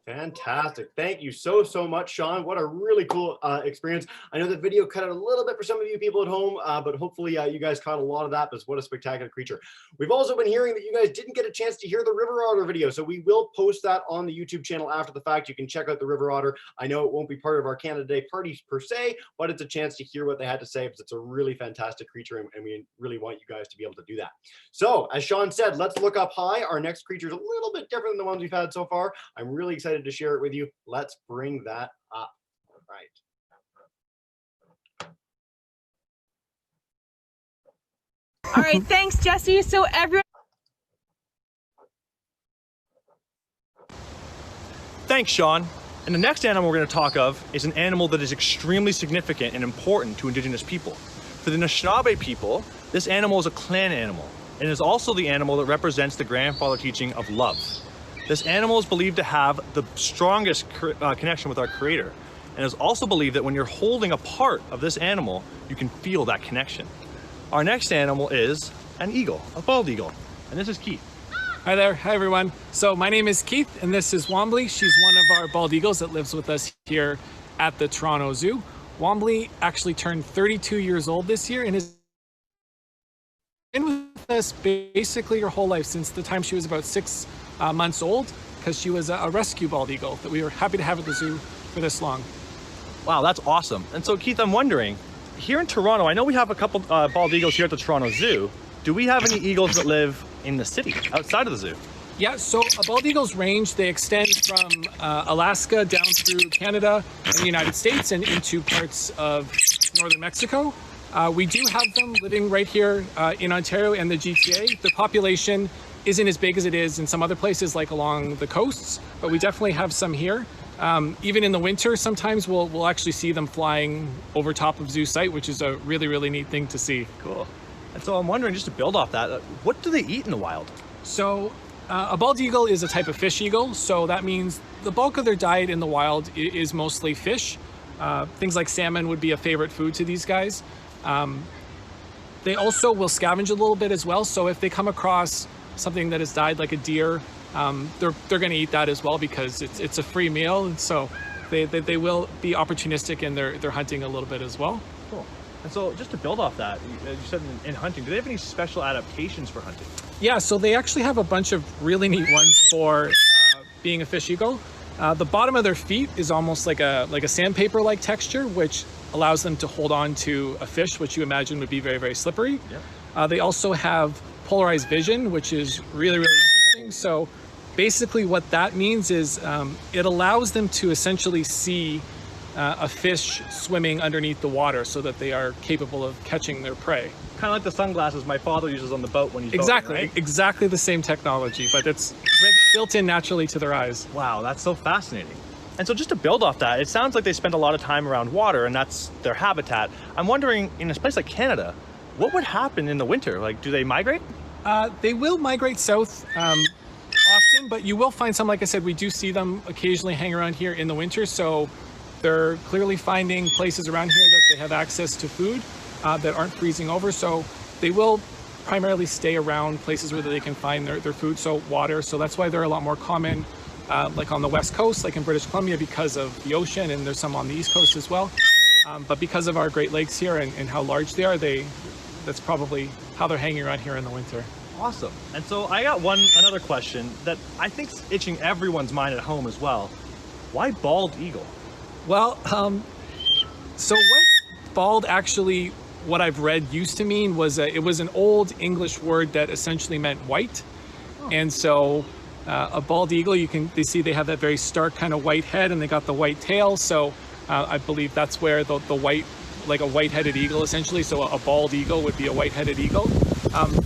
Fantastic. Thank you so much, Sean. What a really cool experience. I know the video cut out a little bit for some of you people at home, but hopefully you guys caught a lot of that. But what a spectacular creature. We've also been hearing that you guys didn't get a chance to hear the river otter video, so we will post that on the YouTube channel after the fact. You can check out the river otter. I know it won't be part of our Canada Day parties per se, but it's a chance to hear what they had to say because it's a really fantastic creature, and we really want you guys to be able to do that. So as Sean said, let's look up high. Our next creature is a little bit different than the ones we've had so far. I'm really excited to share it with you. Let's bring that up. All right. All right, thanks, Jesse. So everyone. Thanks, Sean. And the next animal we're going to talk of is an animal that is extremely significant and important to Indigenous people. For the Anishinaabe people, this animal is a clan animal, and is also the animal that represents the grandfather teaching of love. This animal is believed to have the strongest connection with our Creator, and is also believed that when you're holding a part of this animal, you can feel that connection. Our next animal is an eagle, a bald eagle, and this is Keith. Hi there, hi everyone. So my name is Keith, and this is Wombly. She's one of our bald eagles that lives with us here at the Toronto Zoo. Wombly actually turned 32 years old this year and has been with us basically her whole life, since the time she was about 6 months old, because she was a rescue bald eagle that we were happy to have at the zoo for this long. Wow, that's awesome. And so Keith, I'm wondering, here in Toronto, I know we have a couple bald eagles here at the Toronto Zoo. Do we have any eagles that live in the city, outside of the zoo? Yeah, so a bald eagle's range, they extend from Alaska down through Canada and the United States and into parts of northern Mexico. We do have them living right here in Ontario and the GTA. The population isn't as big as it is in some other places, like along the coasts, but we definitely have some here. Even in the winter, sometimes we'll actually see them flying over top of zoo site, which is a really, really neat thing to see. Cool. And so I'm wondering, just to build off that, what do they eat in the wild? So A bald eagle is a type of fish eagle, so that means the bulk of their diet in the wild is mostly fish. Things like salmon would be a favorite food to these guys. They also will scavenge a little bit as well, so if they come across something that has died, like a deer, they're going to eat that as well because it's a free meal, and so they will be opportunistic in their hunting a little bit as well. Cool. And so just to build off that, you said in hunting, do they have any special adaptations for hunting? Yeah, so they actually have a bunch of really neat ones for being a fish eagle. The bottom of their feet is almost like a sandpaper-like texture, which allows them to hold on to a fish, which you imagine would be very, very slippery. Yeah. They also have polarized vision, which is really, really interesting. So basically what that means is it allows them to essentially see a fish swimming underneath the water so that they are capable of catching their prey. Kind of like the sunglasses my father uses on the boat when he's Exactly, boating, right? Exactly the same technology, but it's built in naturally to their eyes. Wow, that's so fascinating. And so just to build off that, it sounds like they spend a lot of time around water and that's their habitat. I'm wondering, in a place like Canada, what would happen in the winter? Like, do they migrate? They will migrate south often, but you will find some, like I said, we do see them occasionally hang around here in the winter. So they're clearly finding places around here that they have access to food that aren't freezing over. So they will primarily stay around places where they can find their food, so water. So that's why they're a lot more common, like on the West Coast, like in British Columbia, because of the ocean, and there's some on the East Coast as well. But because of our Great Lakes here and how large they are, that's probably how they're hanging around here in the winter. Awesome. And so I got another question that I think's itching everyone's mind at home as well. Why bald eagle? Well, so what bald actually, what I've read used to mean was it was an old English word that essentially meant white. Oh. And so a bald eagle, they see they have that very stark kind of white head and they got the white tail. So I believe that's where the white, like a white-headed eagle essentially. So a bald eagle would be a white-headed eagle.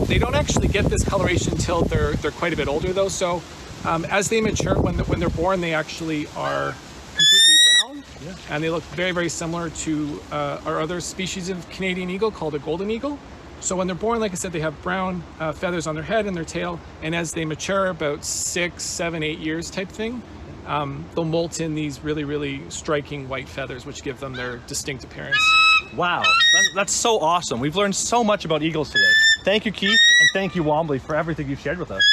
They don't actually get this coloration until they're quite a bit older though. So as they mature, when they're born, they actually are completely brown. Yeah. And they look very, very similar to our other species of Canadian eagle called a golden eagle. So when they're born, like I said, they have brown feathers on their head and their tail. And as they mature, about 6, 7, 8 years type thing, they'll molt in these really, really striking white feathers, which give them their distinct appearance. Wow, that's so awesome. We've learned so much about eagles today. Thank you, Keith, and thank you, Wombly, for everything you've shared with us.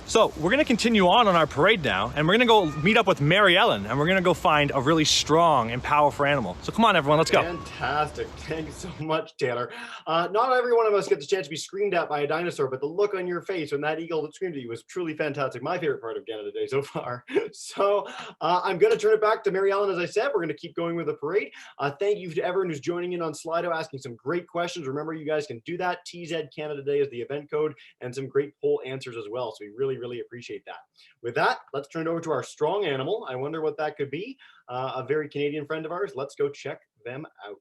So we're gonna continue on our parade now, and we're gonna go meet up with Mary Ellen, and we're gonna go find a really strong and powerful animal. So come on, everyone, let's go. Fantastic. Thank you so much, Taylor. Not every one of us gets the chance to be screamed at by a dinosaur, but the look on your face when that eagle that screamed at you was truly fantastic. My favorite part of Canada Day so far. So I'm gonna turn it back to Mary Ellen. As I said, we're gonna keep going with the parade. Thank you to everyone who's joining in on Slido, asking some great questions. Remember, you guys can do that. TZ Canada Day is the event code, and some great poll answers as well. So we really, really appreciate that. With that, let's turn it over to our strong animal. I wonder what that could be. A very Canadian friend of ours. Let's go check them out.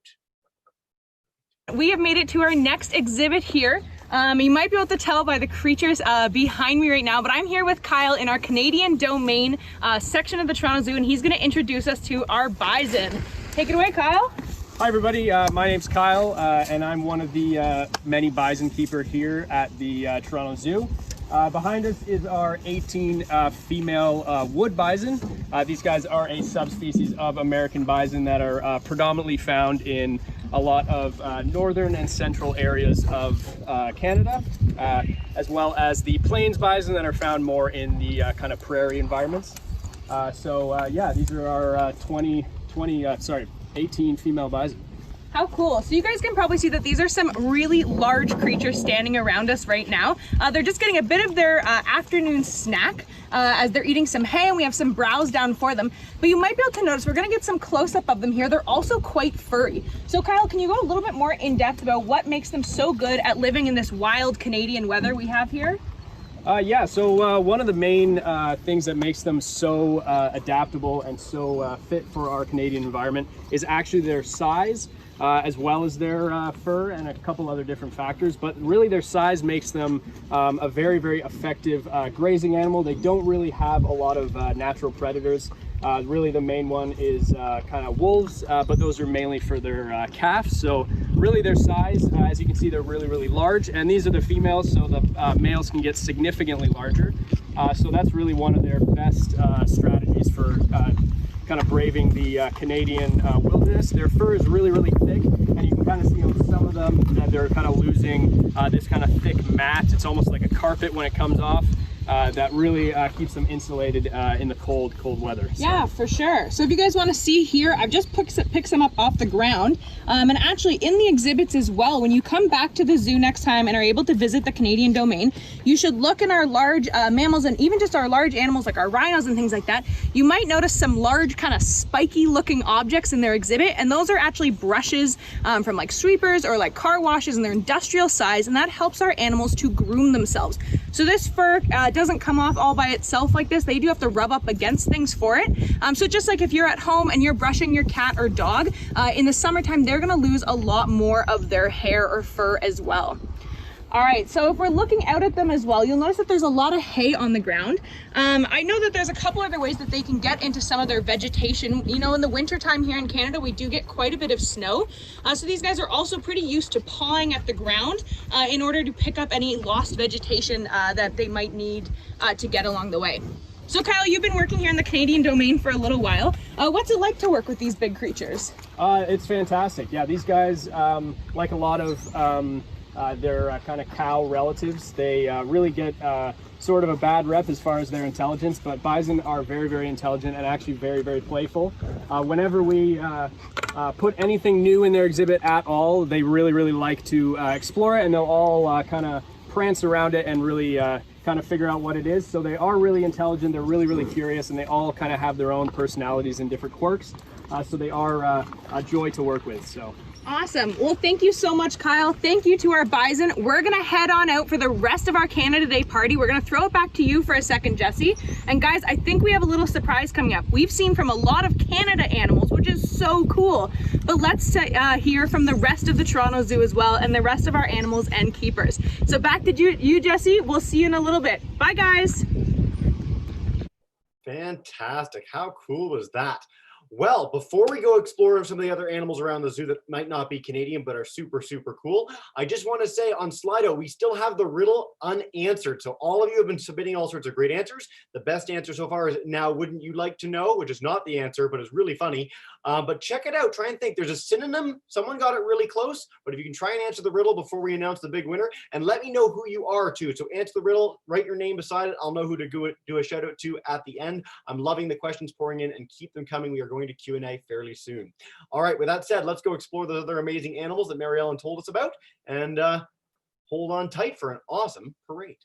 We have made it to our next exhibit here. You might be able to tell by the creatures behind me right now, but I'm here with Kyle in our Canadian Domain section of the Toronto Zoo, and he's going to introduce us to our bison. Take it away, Kyle. Hi everybody, my name's Kyle, and I'm one of the many bison keeper here at the Toronto Zoo. Behind us is our 18 female wood bison. These guys are a subspecies of American bison that are predominantly found in a lot of northern and central areas of Canada, as well as the plains bison that are found more in the kind of prairie environments. Yeah, these are our 18 female bison. How cool. So you guys can probably see that these are some really large creatures standing around us right now. They're just getting a bit of their afternoon snack as they're eating some hay, and we have some browse down for them. But you might be able to notice, we're gonna get some close-up of them here. They're also quite furry. So Kyle, can you go a little bit more in depth about what makes them so good at living in this wild Canadian weather we have here? Yeah, so one of the main things that makes them so adaptable and so fit for our Canadian environment is actually their size, as well as their fur and a couple other different factors. But really their size makes them a very, very effective grazing animal. They don't really have a lot of natural predators. Really the main one is kind of wolves, but those are mainly for their calves. So really their size, as you can see, they're really, really large. And these are the females, so the males can get significantly larger. So that's really one of their best strategies for kind of braving the Canadian wilderness. Their fur is really, really thick, and you can kind of see on some of them that they're kind of losing this kind of thick mat. It's almost like a carpet when it comes off. That really keeps them insulated in the cold weather. So. Yeah, for sure. So if you guys want to see here, I've just picked some up off the ground. And actually in the exhibits as well, when you come back to the zoo next time and are able to visit the Canadian domain, you should look in our large mammals and even just our large animals like our rhinos and things like that. You might notice some large kind of spiky looking objects in their exhibit, and those are actually brushes from like sweepers or like car washes, and they're industrial size, and that helps our animals to groom themselves. So this fur doesn't come off all by itself like this. They do have to rub up against things for it. So just like if you're at home and you're brushing your cat or dog, in the summertime, they're gonna lose a lot more of their hair or fur as well. All right, so if we're looking out at them as well, you'll notice that there's a lot of hay on the ground. I know that there's a couple other ways that they can get into some of their vegetation. You know, in the wintertime here in Canada, we do get quite a bit of snow. So these guys are also pretty used to pawing at the ground in order to pick up any lost vegetation that they might need to get along the way. So Kyle, you've been working here in the Canadian domain for a little while. What's it like to work with these big creatures? It's fantastic. Yeah, these guys, like a lot of their kind of cow relatives, they really get sort of a bad rep as far as their intelligence, but bison are very, very intelligent and actually very, very playful. Whenever we put anything new in their exhibit at all, they really, really like to explore it, and they'll all kind of prance around it and really kind of figure out what it is. So they are really intelligent, they're really, really curious, and they all kind of have their own personalities and different quirks. So they are a joy to work with. So. Awesome. Well, thank you so much, Kyle. Thank you to our bison. We're going to head on out for the rest of our Canada Day party. We're going to throw it back to you for a second, Jesse. And guys, I think we have a little surprise coming up. We've seen from a lot of Canada animals, which is so cool. But let's hear from the rest of the Toronto Zoo as well, and the rest of our animals and keepers. So back to you, Jesse. We'll see you in a little bit. Bye, guys. Fantastic. How cool was that? Well, before we go explore some of the other animals around the zoo that might not be Canadian but are super, super cool, I just want to say on Slido, we still have the riddle unanswered. So all of you have been submitting all sorts of great answers. The best answer so far is now, wouldn't you like to know, which is not the answer, but it's really funny. But check it out. Try and think. There's a synonym. Someone got it really close, but if you can try and answer the riddle before we announce the big winner, and let me know who you are too. So answer the riddle, write your name beside it. I'll know who to do a shout out to at the end. I'm loving the questions pouring in, and keep them coming. We are going to Q&A fairly soon. All right, with that said, let's go explore the other amazing animals that Mary Ellen told us about, and hold on tight for an awesome parade.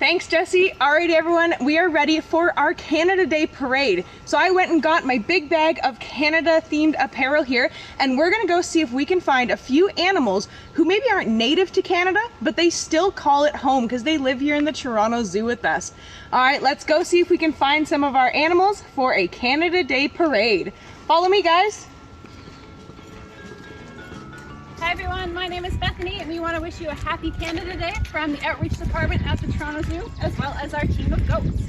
Thanks, Jesse. All right, everyone, we are ready for our Canada Day parade. So I went and got my big bag of Canada themed apparel here, and we're gonna go see if we can find a few animals who maybe aren't native to Canada, but they still call it home because they live here in the Toronto Zoo with us. All right, let's go see if we can find some of our animals for a Canada Day parade. Follow me, guys. Hi everyone, my name is Bethany, and we want to wish you a happy Canada Day from the Outreach Department at the Toronto Zoo, as well as our team of goats.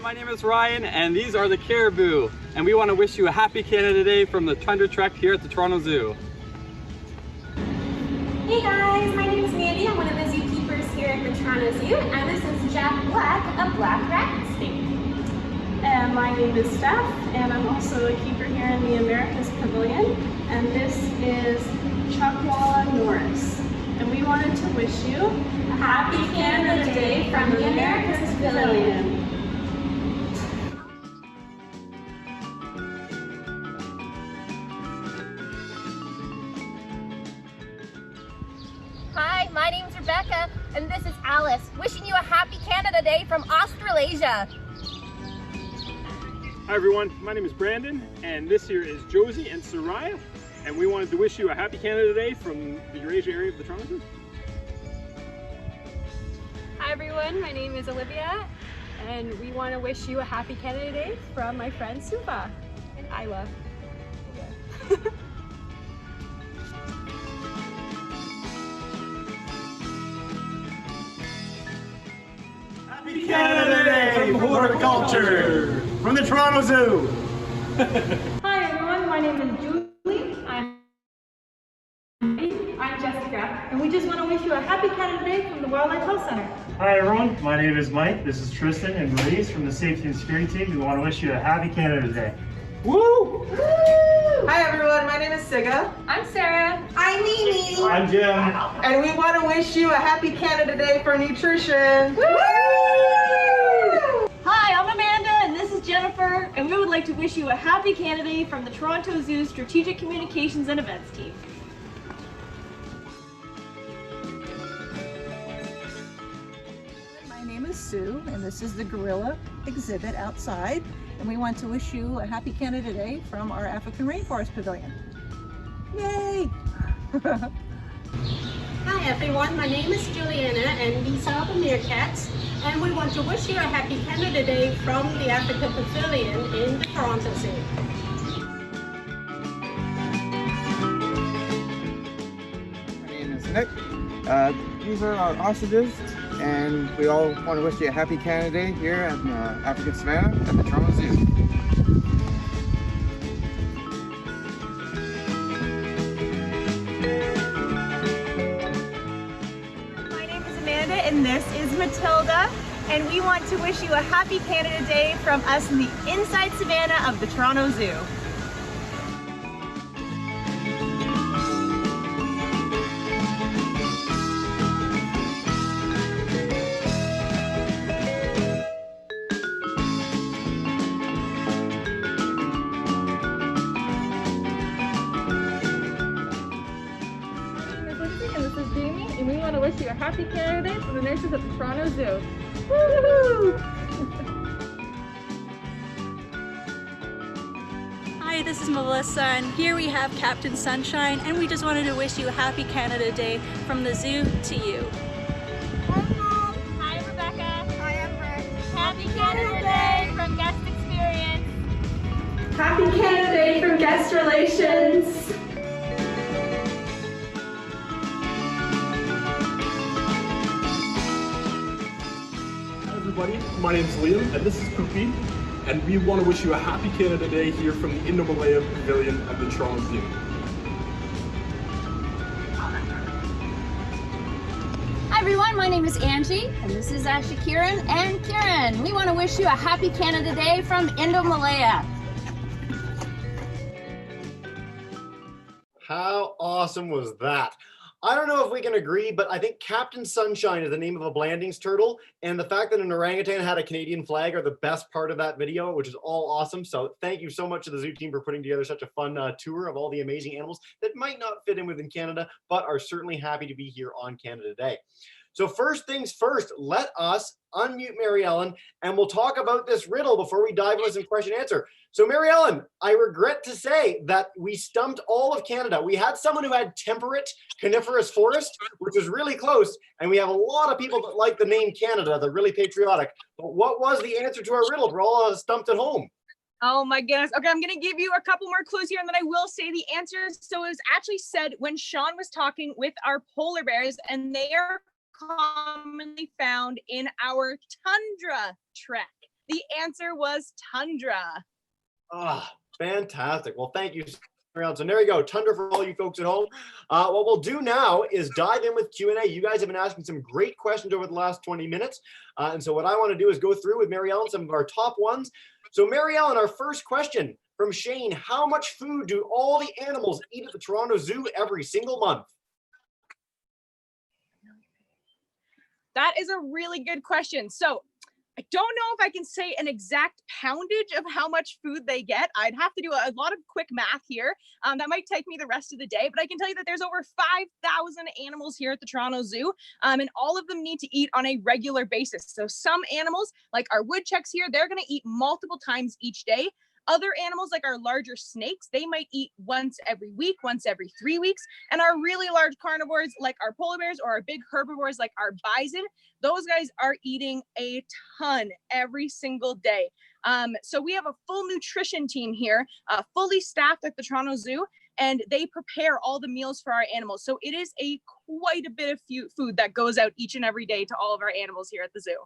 My name is Ryan, and these are the caribou, and we want to wish you a happy Canada Day from the Tundra Trek here at the Toronto Zoo. Hey guys, my name is Mandy. I'm one of the zookeepers here at the Toronto Zoo, and this is Jack Black, a black rattlesnake. And my name is Steph, and I'm also a keeper here in the Americas Pavilion, and this is Chuckwalla Norris. And we wanted to wish you a happy Canada Day from the Americas Pavilion. Hi, my name is Rebecca, and this is Alice, wishing you a happy Canada Day from Australasia. Hi everyone, my name is Brandon, and this here is Josie and Soraya, and we wanted to wish you a happy Canada Day from the Eurasia area of the Toronto Zoo. Hi everyone, my name is Olivia, and we want to wish you a happy Canada Day from my friend Suba and Isla. Yeah. Canada Day from Horticulture from the Toronto Zoo. Hi everyone, my name is Julie. I'm Jessica, and we just want to wish you a happy Canada Day from the Wildlife Health Center. Hi everyone, my name is Mike. This is Tristan and Maurice from the Safety and Security Team. We want to wish you a happy Canada Day. Woo! Hi everyone, my name is Siga. I'm Sarah. I'm Mimi. I'm Jim. And we want to wish you a happy Canada Day for nutrition. Woo! Hi, I'm Amanda, and this is Jennifer, and we would like to wish you a happy Canada Day from the Toronto Zoo Strategic Communications and Events team. My name is Sue, and this is the gorilla exhibit outside, and we want to wish you a happy Canada Day from our African Rainforest Pavilion. Yay! Hi everyone, my name is Juliana and these are the meerkats, and we want to wish you a happy Canada Day from the Africa Pavilion in the Toronto Zoo. My name is Nick. These are our ostriches, and we all want to wish you a happy Canada Day here at African Savannah at the Toronto Zoo. Amanda, and this is Matilda, and we want to wish you a happy Canada Day from us in the inside Savannah of the Toronto Zoo. And this is Jamie, and we want to wish you a happy Canada Day from the nurses at the Toronto Zoo. Woohoo! Hi, this is Melissa, and here we have Captain Sunshine, and we just wanted to wish you a happy Canada Day from the zoo to you. Hi, Rebecca. Hi, Ember. Happy Canada Day from Guest Experience. Happy Canada Day from Guest Relations. Everybody, my name's Liam and this is Poopy, and we want to wish you a happy Canada Day here from the Indo-Malaya Pavilion of the Toronto Zoo. Hi everyone, my name is Angie, and this is Ashley Kieran. And Kieran, we want to wish you a happy Canada Day from Indo-Malaya. How awesome was that? I don't know if we can agree, but I think Captain Sunshine is the name of a Blandings turtle, and the fact that an orangutan had a Canadian flag are the best part of that video, which is all awesome. So thank you so much to the zoo team for putting together such a fun tour of all the amazing animals that might not fit in within Canada, but are certainly happy to be here on Canada Day. So first things first, let us unmute Mary Ellen, and we'll talk about this riddle before we dive into some question and answer. So Mary Ellen, I regret to say that we stumped all of Canada. We had someone who had temperate coniferous forest, which is really close, and we have a lot of people that like the name Canada. They're really patriotic. But what was the answer to our riddle? We're all stumped at home. Oh my goodness. Okay, I'm going to give you a couple more clues here, and then I will say the answers. So it was actually said when Sean was talking with our polar bears, and they are commonly found in our tundra trek. The answer was tundra. Ah, fantastic. Well, thank you. So there you go, tundra for all you folks at home. What we'll do now is dive in with Q&A. You guys have been asking some great questions over the last 20 minutes. And so what I want to do is go through with Mary Ellen some of our top ones. So Mary Ellen, our first question from Shane: how much food do all the animals eat at the Toronto Zoo every single month? That is a really good question. So I don't know if I can say an exact poundage of how much food they get. I'd have to do a lot of quick math here. That might take me the rest of the day, but I can tell you that there's over 5,000 animals here at the Toronto Zoo, and all of them need to eat on a regular basis. So some animals, like our woodchucks here, they're going to eat multiple times each day. Other animals, like our larger snakes, they might eat once every week, once every 3 weeks. And our really large carnivores, like our polar bears, or our big herbivores, like our bison, those guys are eating a ton every single day. So we have a full nutrition team here, fully staffed at the Toronto Zoo, and they prepare all the meals for our animals. So it is quite a bit of food that goes out each and every day to all of our animals here at the zoo.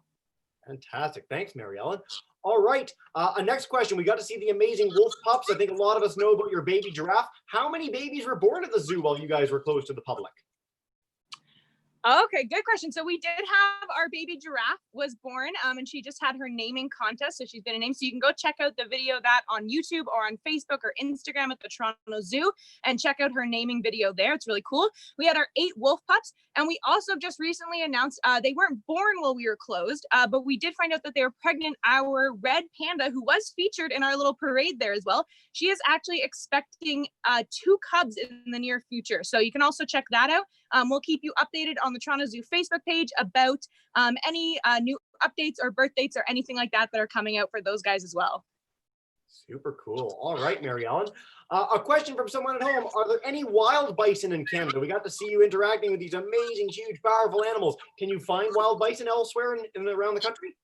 Fantastic. Thanks, Mary Ellen. All right. Next question. We got to see the amazing wolf pups. I think a lot of us know about your baby giraffe. How many babies were born at the zoo while you guys were closed to the public? Okay, good question. So we did have our baby giraffe was born, and she just had her naming contest. So she's been a name. So you can go check out the video of that on YouTube or on Facebook or Instagram at the Toronto Zoo and check out her naming video there. It's really cool. We had our 8 wolf pups, and we also just recently announced they weren't born while we were closed, but we did find out that they were pregnant. Our red panda, who was featured in our little parade there as well, she is actually expecting 2 cubs in the near future. So you can also check that out. We'll keep you updated on the Toronto Zoo Facebook page about any new updates or birth dates or anything like that that are coming out for those guys as well. Super cool. All right, Mary Ellen. A question from someone at home. Are there any wild bison in Canada? We got to see you interacting with these amazing, huge, powerful animals. Can you find wild bison elsewhere in and around the country?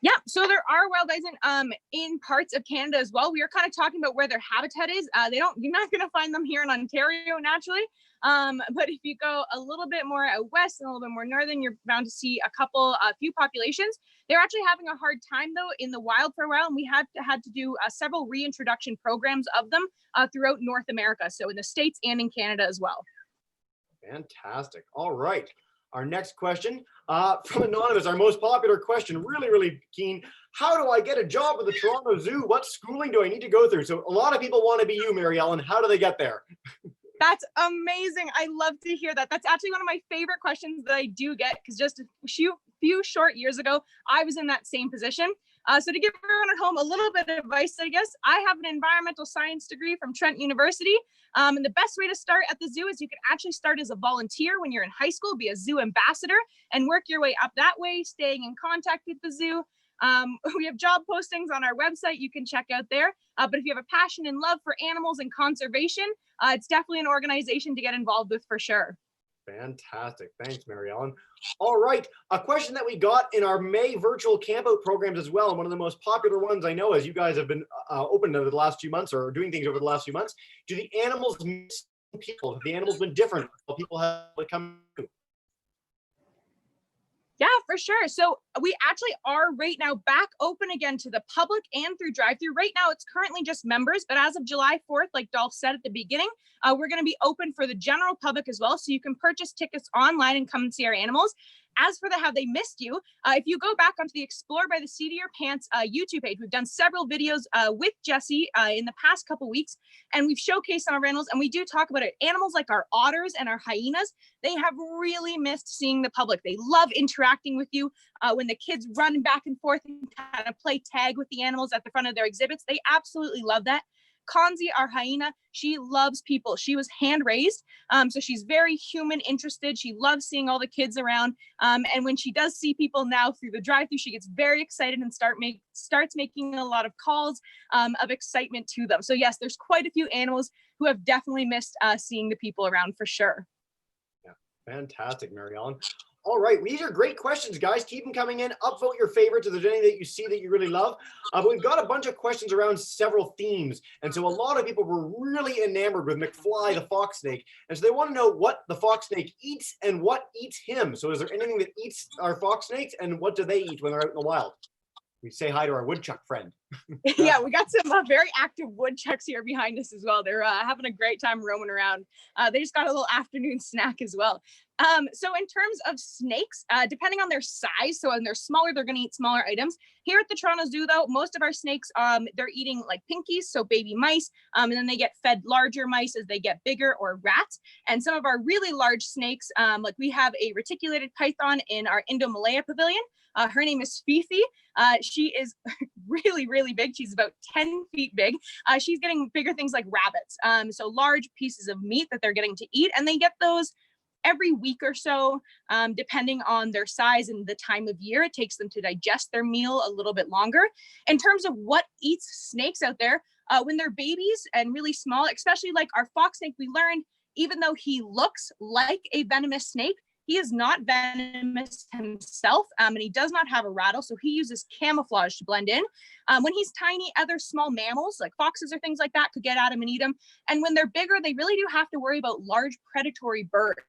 Yeah, so there are wild bison in parts of Canada as well. We were kind of talking about where their habitat is. You're not going to find them here in Ontario naturally. But if you go a little bit more out west and a little bit more northern, you're bound to see a few populations. They're actually having a hard time though in the wild for a while, and we had to do several reintroduction programs of them throughout North America, so in the States and in Canada as well. Fantastic. All right. Our next question from Anonymous, our most popular question, really keen. How do I get a job at the Toronto Zoo? What schooling do I need to go through? So a lot of people want to be you, Mary Ellen. How do they get there? That's amazing. I love to hear that. That's actually one of my favorite questions that I do get, because just a few short years ago, I was in that same position. So to give everyone at home a little bit of advice, I guess, I have an environmental science degree from Trent University. And the best way to start at the zoo is you can actually start as a volunteer when you're in high school, be a zoo ambassador, and work your way up that way, staying in contact with the zoo. We have job postings on our website you can check out there. But if you have a passion and love for animals and conservation, it's definitely an organization to get involved with for sure. Fantastic. Thanks, Mary Ellen. All right. A question that we got in our May virtual campout programs as well, and one of the most popular ones I know, as you guys have been open over the last few months or doing things over the last few months, do the animals miss people? Have the animals been different? People have come to? Yeah, for sure. So we actually are right now back open again to the public and through drive-through. Right now, it's currently just members, but as of July 4th, like Dolph said at the beginning, we're going to be open for the general public as well. So you can purchase tickets online and come and see our animals. As for the Have They Missed You, if you go back onto the Explore by the Seat of Your Pants YouTube page, we've done several videos with Jesse in the past couple weeks, and we've showcased some of our animals, and we do talk about it. Animals like our otters and our hyenas, they have really missed seeing the public. They love interacting with you. When the kids run back and forth and kind of play tag with the animals at the front of their exhibits, they absolutely love that. Kanzi, our hyena, she loves people. She was hand raised, so she's very human interested. She loves seeing all the kids around, and when she does see people now through the drive-thru, she gets very excited and starts making a lot of calls of excitement to them. So yes, there's quite a few animals who have definitely missed seeing the people around for sure. Yeah, fantastic, Mary Ellen. All right, these are great questions, guys. Keep them coming in. Upvote your favorites if there's any that you see that you really love. But we've got a bunch of questions around several themes. And so a lot of people were really enamored with McFly the fox snake. And so they want to know what the fox snake eats and what eats him. So is there anything that eats our fox snakes, and what do they eat when they're out in the wild? We say hi to our woodchuck friend. Yeah, we got some very active woodchucks here behind us as well. They're having a great time roaming around. They just got a little afternoon snack as well. So in terms of snakes, depending on their size, so when they're smaller, they're going to eat smaller items. Here at the Toronto Zoo, though, most of our snakes, they're eating like pinkies, so baby mice, and then they get fed larger mice as they get bigger, or rats. And some of our really large snakes, like we have a reticulated python in our Indo-Malaya pavilion. Her name is Fifi. She is really big. She's about 10 feet big. She's getting bigger things like rabbits. So large pieces of meat that they're getting to eat, and they get those every week or so, depending on their size and the time of year. It takes them to digest their meal a little bit longer. In terms of what eats snakes out there, when they're babies and really small, especially like our fox snake, we learned even though he looks like a venomous snake, He is not venomous himself, and he does not have a rattle, so he uses camouflage to blend in. When he's tiny, other small mammals like foxes or things like that could get at him and eat him. And when they're bigger, they really do have to worry about large predatory birds.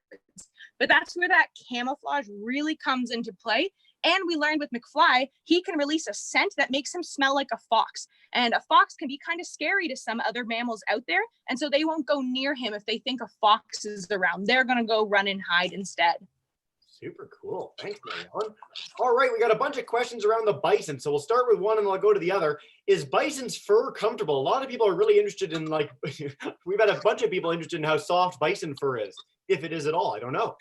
But that's where that camouflage really comes into play. And we learned with McFly, he can release a scent that makes him smell like a fox. And a fox can be kind of scary to some other mammals out there. And so they won't go near him if they think a fox is around. They're going to go run and hide instead. Super cool. Thanks, Mary-Ellen. All right, we got a bunch of questions around the bison. So we'll start with one and I'll go to the other. Is bison's fur comfortable? A lot of people are really interested in, like, we've had a bunch of people interested in how soft bison fur is. If it is at all, I don't know.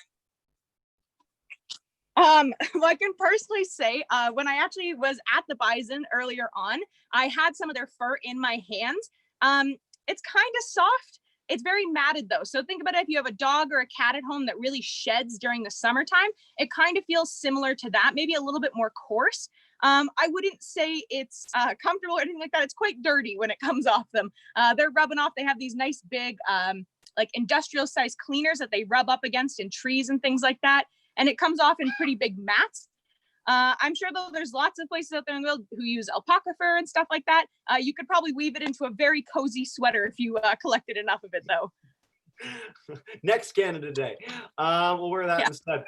Well, I can personally say, when I actually was at the bison earlier on, I had some of their fur in my hands. It's kind of soft. It's very matted though. So think about it, if you have a dog or a cat at home that really sheds during the summertime, it kind of feels similar to that, maybe a little bit more coarse. I wouldn't say it's comfortable or anything like that. It's quite dirty when it comes off them. They're rubbing off. They have these nice big, like industrial size cleaners that they rub up against in trees and things like that. And it comes off in pretty big mats. I'm sure though there's lots of places out there in the world who use alpaca fur and stuff like that. You could probably weave it into a very cozy sweater if you collected enough of it though. Next Canada Day. We'll wear that instead.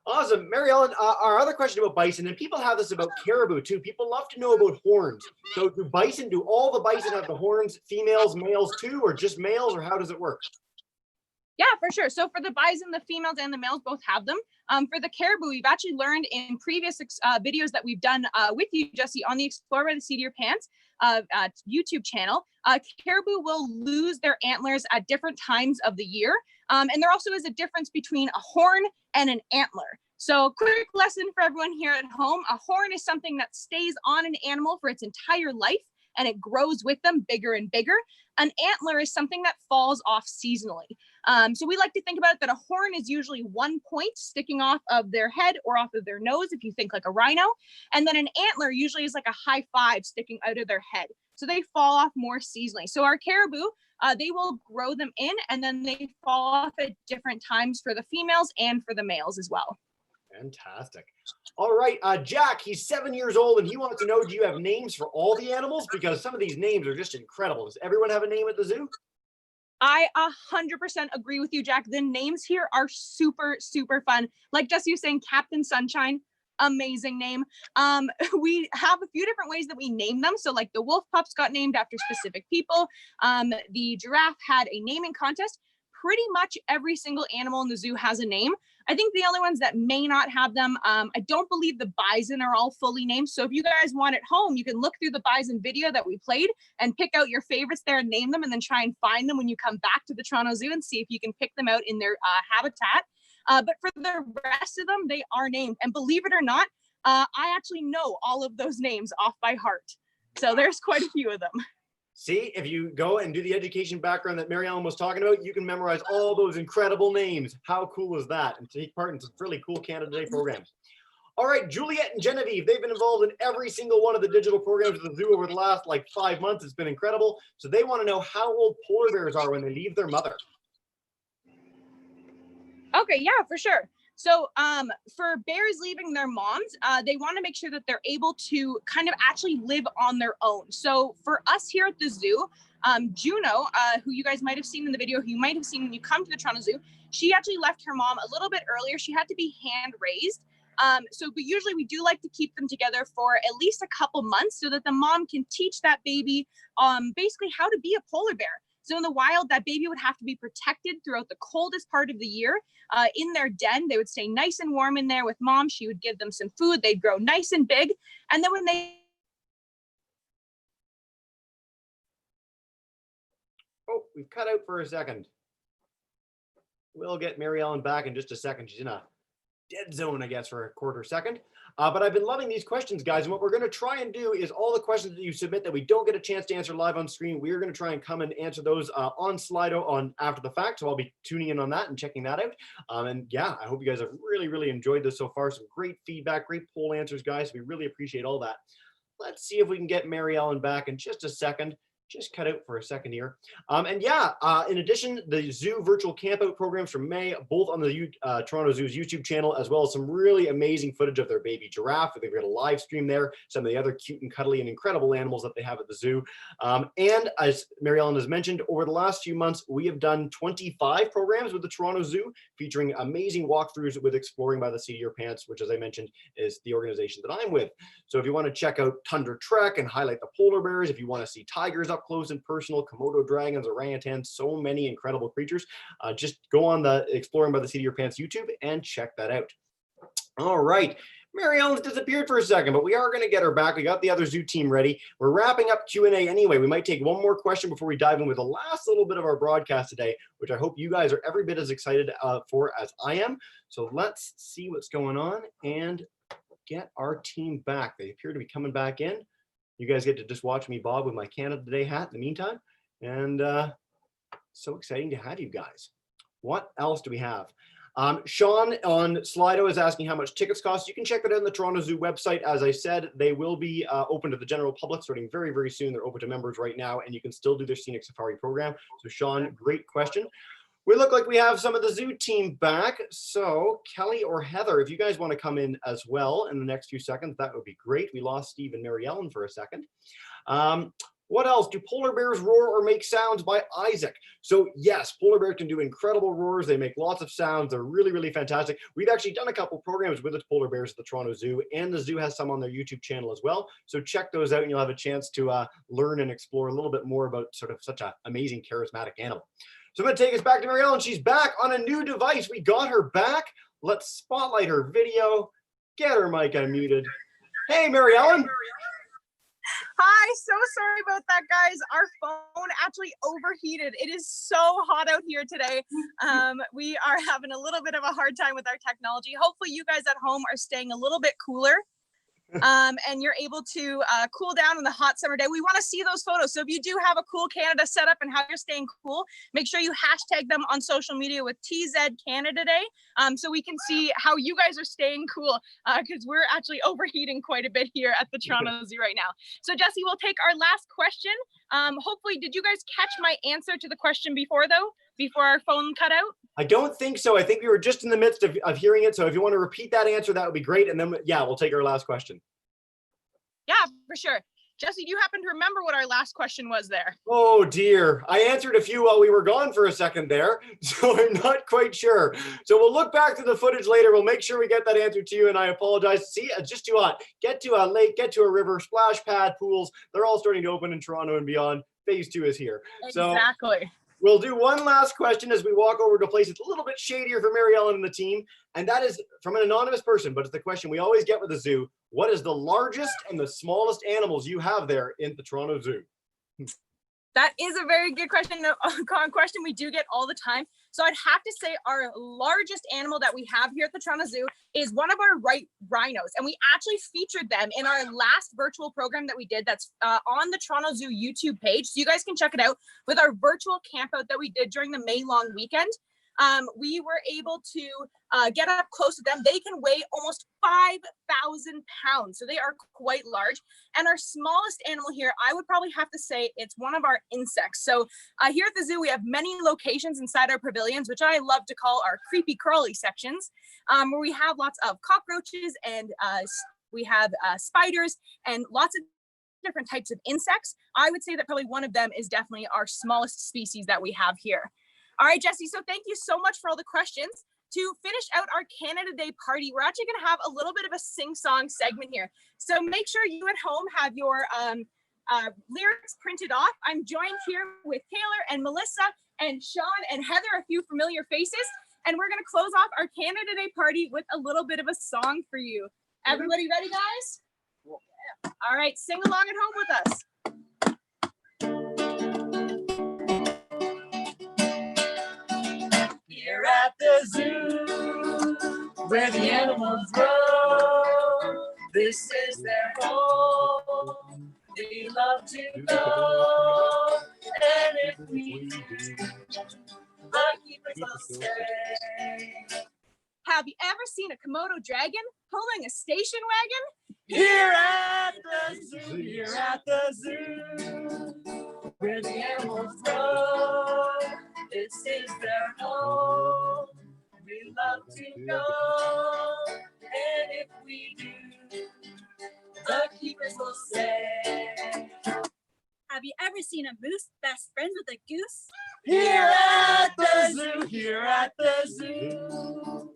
Awesome. Mary-Ellen, our other question about bison, and people have this about caribou too. People love to know about horns. So do all the bison have the horns, females, males too, or just males, or how does it work? Yeah, for sure. So for the bison, the females and the males both have them. For the caribou, we've actually learned in previous videos that we've done with you, Jesse, on the Explore by the Seat of Your Pants YouTube channel, caribou will lose their antlers at different times of the year. And there also is a difference between a horn and an antler. So quick lesson for everyone here at home, a horn is something that stays on an animal for its entire life and it grows with them bigger and bigger. An antler is something that falls off seasonally. So we like to think about it that a horn is usually one point sticking off of their head or off of their nose, if you think like a rhino. And then an antler usually is like a high five sticking out of their head. So they fall off more seasonally. So our caribou, they will grow them in and then they fall off at different times for the females and for the males as well. Fantastic. All right, Jack, he's 7 years old and he wants to know, do you have names for all the animals? Because some of these names are just incredible. Does everyone have a name at the zoo? I 100% agree with you, Jack. The names here are super, super fun. Like Jesse was saying, Captain Sunshine, amazing name. We have a few different ways that we name them. So like the wolf pups got named after specific people. The giraffe had a naming contest. Pretty much every single animal in the zoo has a name. I think the only ones that may not have them, I don't believe the bison are all fully named. So if you guys want at home, you can look through the bison video that we played and pick out your favorites there and name them and then try and find them when you come back to the Toronto Zoo and see if you can pick them out in their habitat. But for the rest of them, they are named. And believe it or not, I actually know all of those names off by heart. So there's quite a few of them. See, if you go and do the education background that Mary-Ellen was talking about, you can memorize all those incredible names. How cool is that? And take part in some really cool Canada Day programs. All right, Juliet and Genevieve, they've been involved in every single one of the digital programs at the zoo over the last like 5 months. It's been incredible. So they want to know how old polar bears are when they leave their mother. Okay, yeah, for sure. So for bears leaving their moms, they want to make sure that they're able to kind of actually live on their own. So for us here at the zoo, Juno, who you guys might have seen in the video, who you might have seen when you come to the Toronto Zoo, she actually left her mom a little bit earlier. She had to be hand raised. But usually we do like to keep them together for at least a couple months so that the mom can teach that baby basically how to be a polar bear. So in the wild, that baby would have to be protected throughout the coldest part of the year. In their den, they would stay nice and warm in there with mom. She would give them some food. They'd grow nice and big. And then when they... Oh, we've cut out for a second. We'll get Mary-Ellen back in just a second. She's in a dead zone, I guess, for a quarter second. But I've been loving these questions, guys. And what we're going to try and do is all the questions that you submit that we don't get a chance to answer live on screen, we're going to try and come and answer those on Slido on after the fact. So I'll be tuning in on that and checking that out. And yeah, I hope you guys have really, really enjoyed this so far. Some great feedback, great poll answers, guys. We really appreciate all that. Let's see if we can get Mary-Ellen back in just a second. just cut out for a second here. And yeah, in addition, the zoo virtual campout programs from May, both on the Toronto Zoo's YouTube channel, as well as some really amazing footage of their baby giraffe. They've got a live stream there, some of the other cute and cuddly and incredible animals that they have at the zoo. And as Mary Ellen has mentioned, over the last few months, we have done 25 programs with the Toronto Zoo, featuring amazing walkthroughs with Exploring by the Seat of Your Pants, which, as I mentioned, is the organization that I'm with. So if you want to check out Tundra Trek and highlight the polar bears, if you want to see tigers up close and personal, Komodo dragons, orangutans, so many incredible creatures, just go on the Exploring by the Seat of Your Pants YouTube and check that out. All right. Mary Ellen's disappeared for a second, but we are going to get her back. We got the other zoo team ready. We're wrapping up Q&A anyway. We might take one more question before we dive in with the last little bit of our broadcast today, which I hope you guys are every bit as excited for as I am. So let's see what's going on and get our team back. They appear to be coming back in. You guys get to just watch me bob with my Canada Day hat in the meantime. And so exciting to have you guys. What else do we have? Sean on Slido is asking how much tickets cost. You can check that out on the Toronto Zoo website. As I said, they will be open to the general public starting very, very soon. They're open to members right now, and you can still do their Scenic Safari program. So Sean, great question. We look like we have some of the zoo team back. So Kelly or Heather, if you guys want to come in as well in the next few seconds, that would be great. We lost Steve and Mary Ellen for a second. What else? Do polar bears roar or make sounds? By Isaac. So yes, polar bears can do incredible roars. They make lots of sounds. They're really, really fantastic. We've actually done a couple programs with the polar bears at the Toronto Zoo, and the zoo has some on their YouTube channel as well. So check those out and you'll have a chance to learn and explore a little bit more about sort of such an amazing, charismatic animal. So I'm going to take us back to Mary Ellen. She's back on a new device. We got her back. Let's spotlight her video. Get her mic unmuted. Hey, Mary Ellen. Hi, so sorry about that, guys. Our phone actually overheated. It is so hot out here today. We are having a little bit of a hard time with our technology. Hopefully you guys at home are staying a little bit cooler. And you're able to cool down on the hot summer day. We want to see those photos. So if you do have a cool Canada setup and how you're staying cool, make sure you hashtag them on social media with TZ Canada Day, so we can see how you guys are staying cool, because we're actually overheating quite a bit here at the Toronto Zoo right now. So Jesse, we'll take our last question. Hopefully, did you guys catch my answer to the question before though? Before our phone cut out? I don't think so. I think we were just in the midst of hearing it. So if you want to repeat that answer, that would be great. And then, yeah, we'll take our last question. Yeah, for sure. Jesse, do you happen to remember what our last question was there? Oh, dear. I answered a few while we were gone for a second there, so I'm not quite sure. So we'll look back to the footage later. We'll make sure we get that answer to you, and I apologize. See, it's just too hot. Get to a lake, get to a river, splash pad, pools. They're all starting to open in Toronto and beyond. Phase 2 is here. Exactly. So we'll do one last question as we walk over to a place that's a little bit shadier for Mary Ellen and the team. And that is from an anonymous person, but it's the question we always get with the zoo. What is the largest and the smallest animals you have there in the Toronto Zoo? That is a very good question. Question we do get all the time. So I'd have to say our largest animal that we have here at the Toronto Zoo is one of our rhinos. And we actually featured them in our last virtual program that we did that's on the Toronto Zoo YouTube page. So you guys can check it out with our virtual campout that we did during the May long weekend. We were able to get up close to them. They can weigh almost 5,000 pounds. So they are quite large. And our smallest animal here, I would probably have to say it's one of our insects. So here at the zoo, we have many locations inside our pavilions, which I love to call our creepy crawly sections, where we have lots of cockroaches and we have spiders and lots of different types of insects. I would say that probably one of them is definitely our smallest species that we have here. All right, Jesse, so thank you so much for all the questions. To finish out our Canada Day party, we're actually going to have a little bit of a sing-song segment here. So make sure you at home have your lyrics printed off. I'm joined here with Taylor and Melissa and Sean and Heather, a few familiar faces. And we're going to close off our Canada Day party with a little bit of a song for you. Everybody ready, guys? Yeah. All right, sing along at home with us. Here at the zoo, where the animals grow, this is their home. We love to go, and if we do, the keepers will stay. Have you ever seen a Komodo dragon pulling a station wagon? Here at the zoo, here at the zoo, where the animals grow. This is their home. We love to go, and if we do, the keepers will say. Have you ever seen a moose best friends with a goose? Here at the zoo, here at the zoo,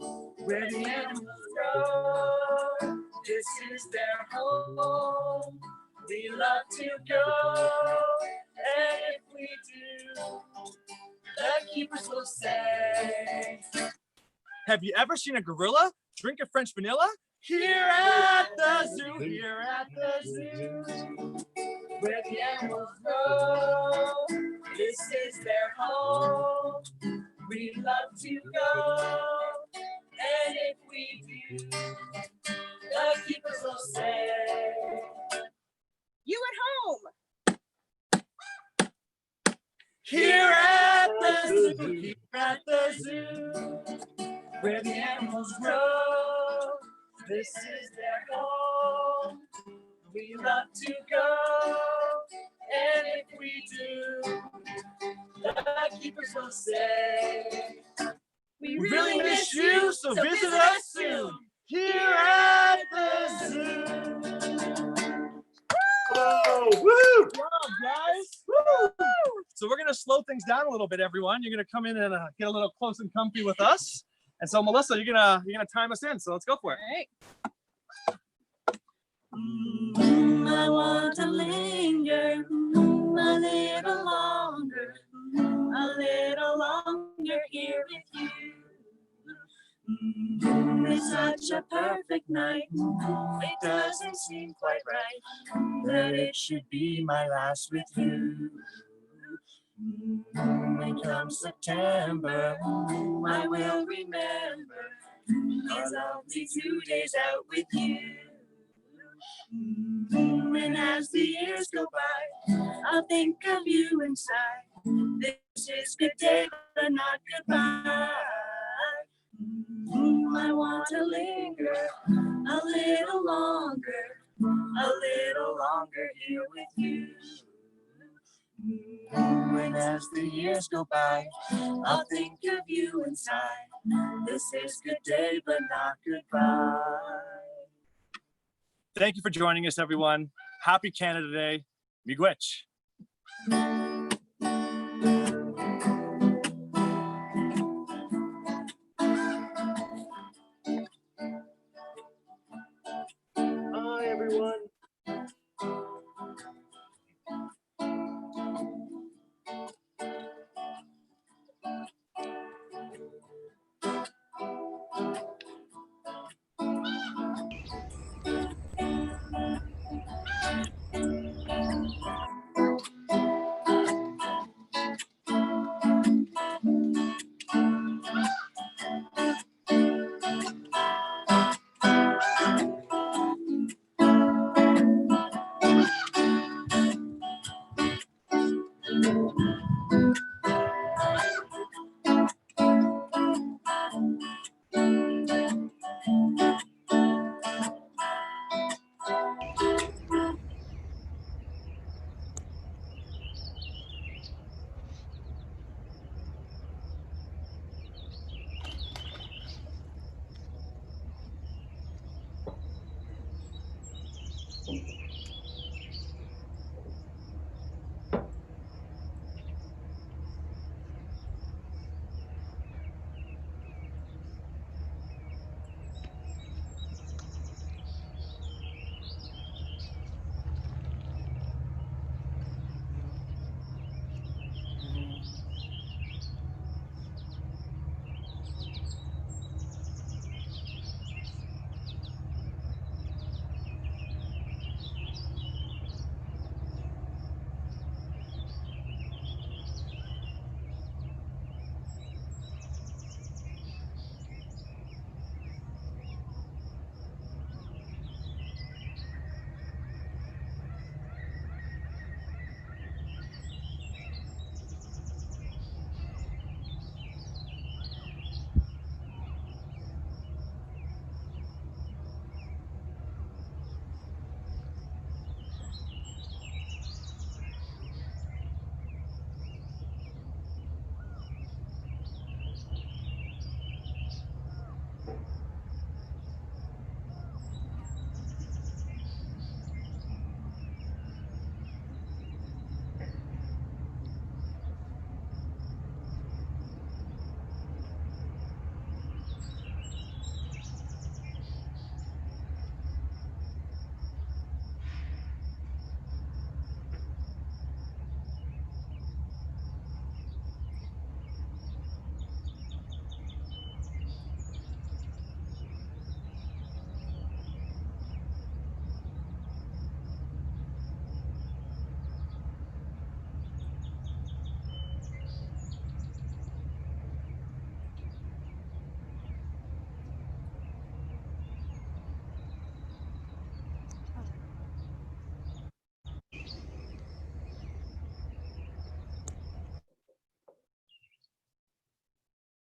where the animals grow. This is their home. We love to go, and if we do, the keepers will say. Have you ever seen a gorilla drink a French vanilla? Here at the zoo, here at the zoo, where the animals grow. This is their home. We love to go, and if we do, the keepers will say. You at home. Here at the zoo, here at the zoo, where the animals grow. This is their home. We love to go, and if we do, the keepers will say. We really miss you, so visit us soon. Here at the zoo. Oh, woo! Good job, guys. Woo! So we're going to slow things down a little bit, everyone. You're going to come in and get a little close and comfy with us. And so, Melissa, you're gonna time us in. So let's go for it. All right. I want to linger a little longer here with you. It's such a perfect night. It doesn't seem quite right that it should be my last with you. When comes September, I will remember these lovely 2 days out with you. And as the years go by, I'll think of you and sigh. This is good day, but not goodbye. I want to linger a little longer here with you. When as the years go by, I'll think of you and sigh. This is good day, but not goodbye. Thank you for joining us, everyone. Happy Canada Day. Miigwech. Hi, everyone.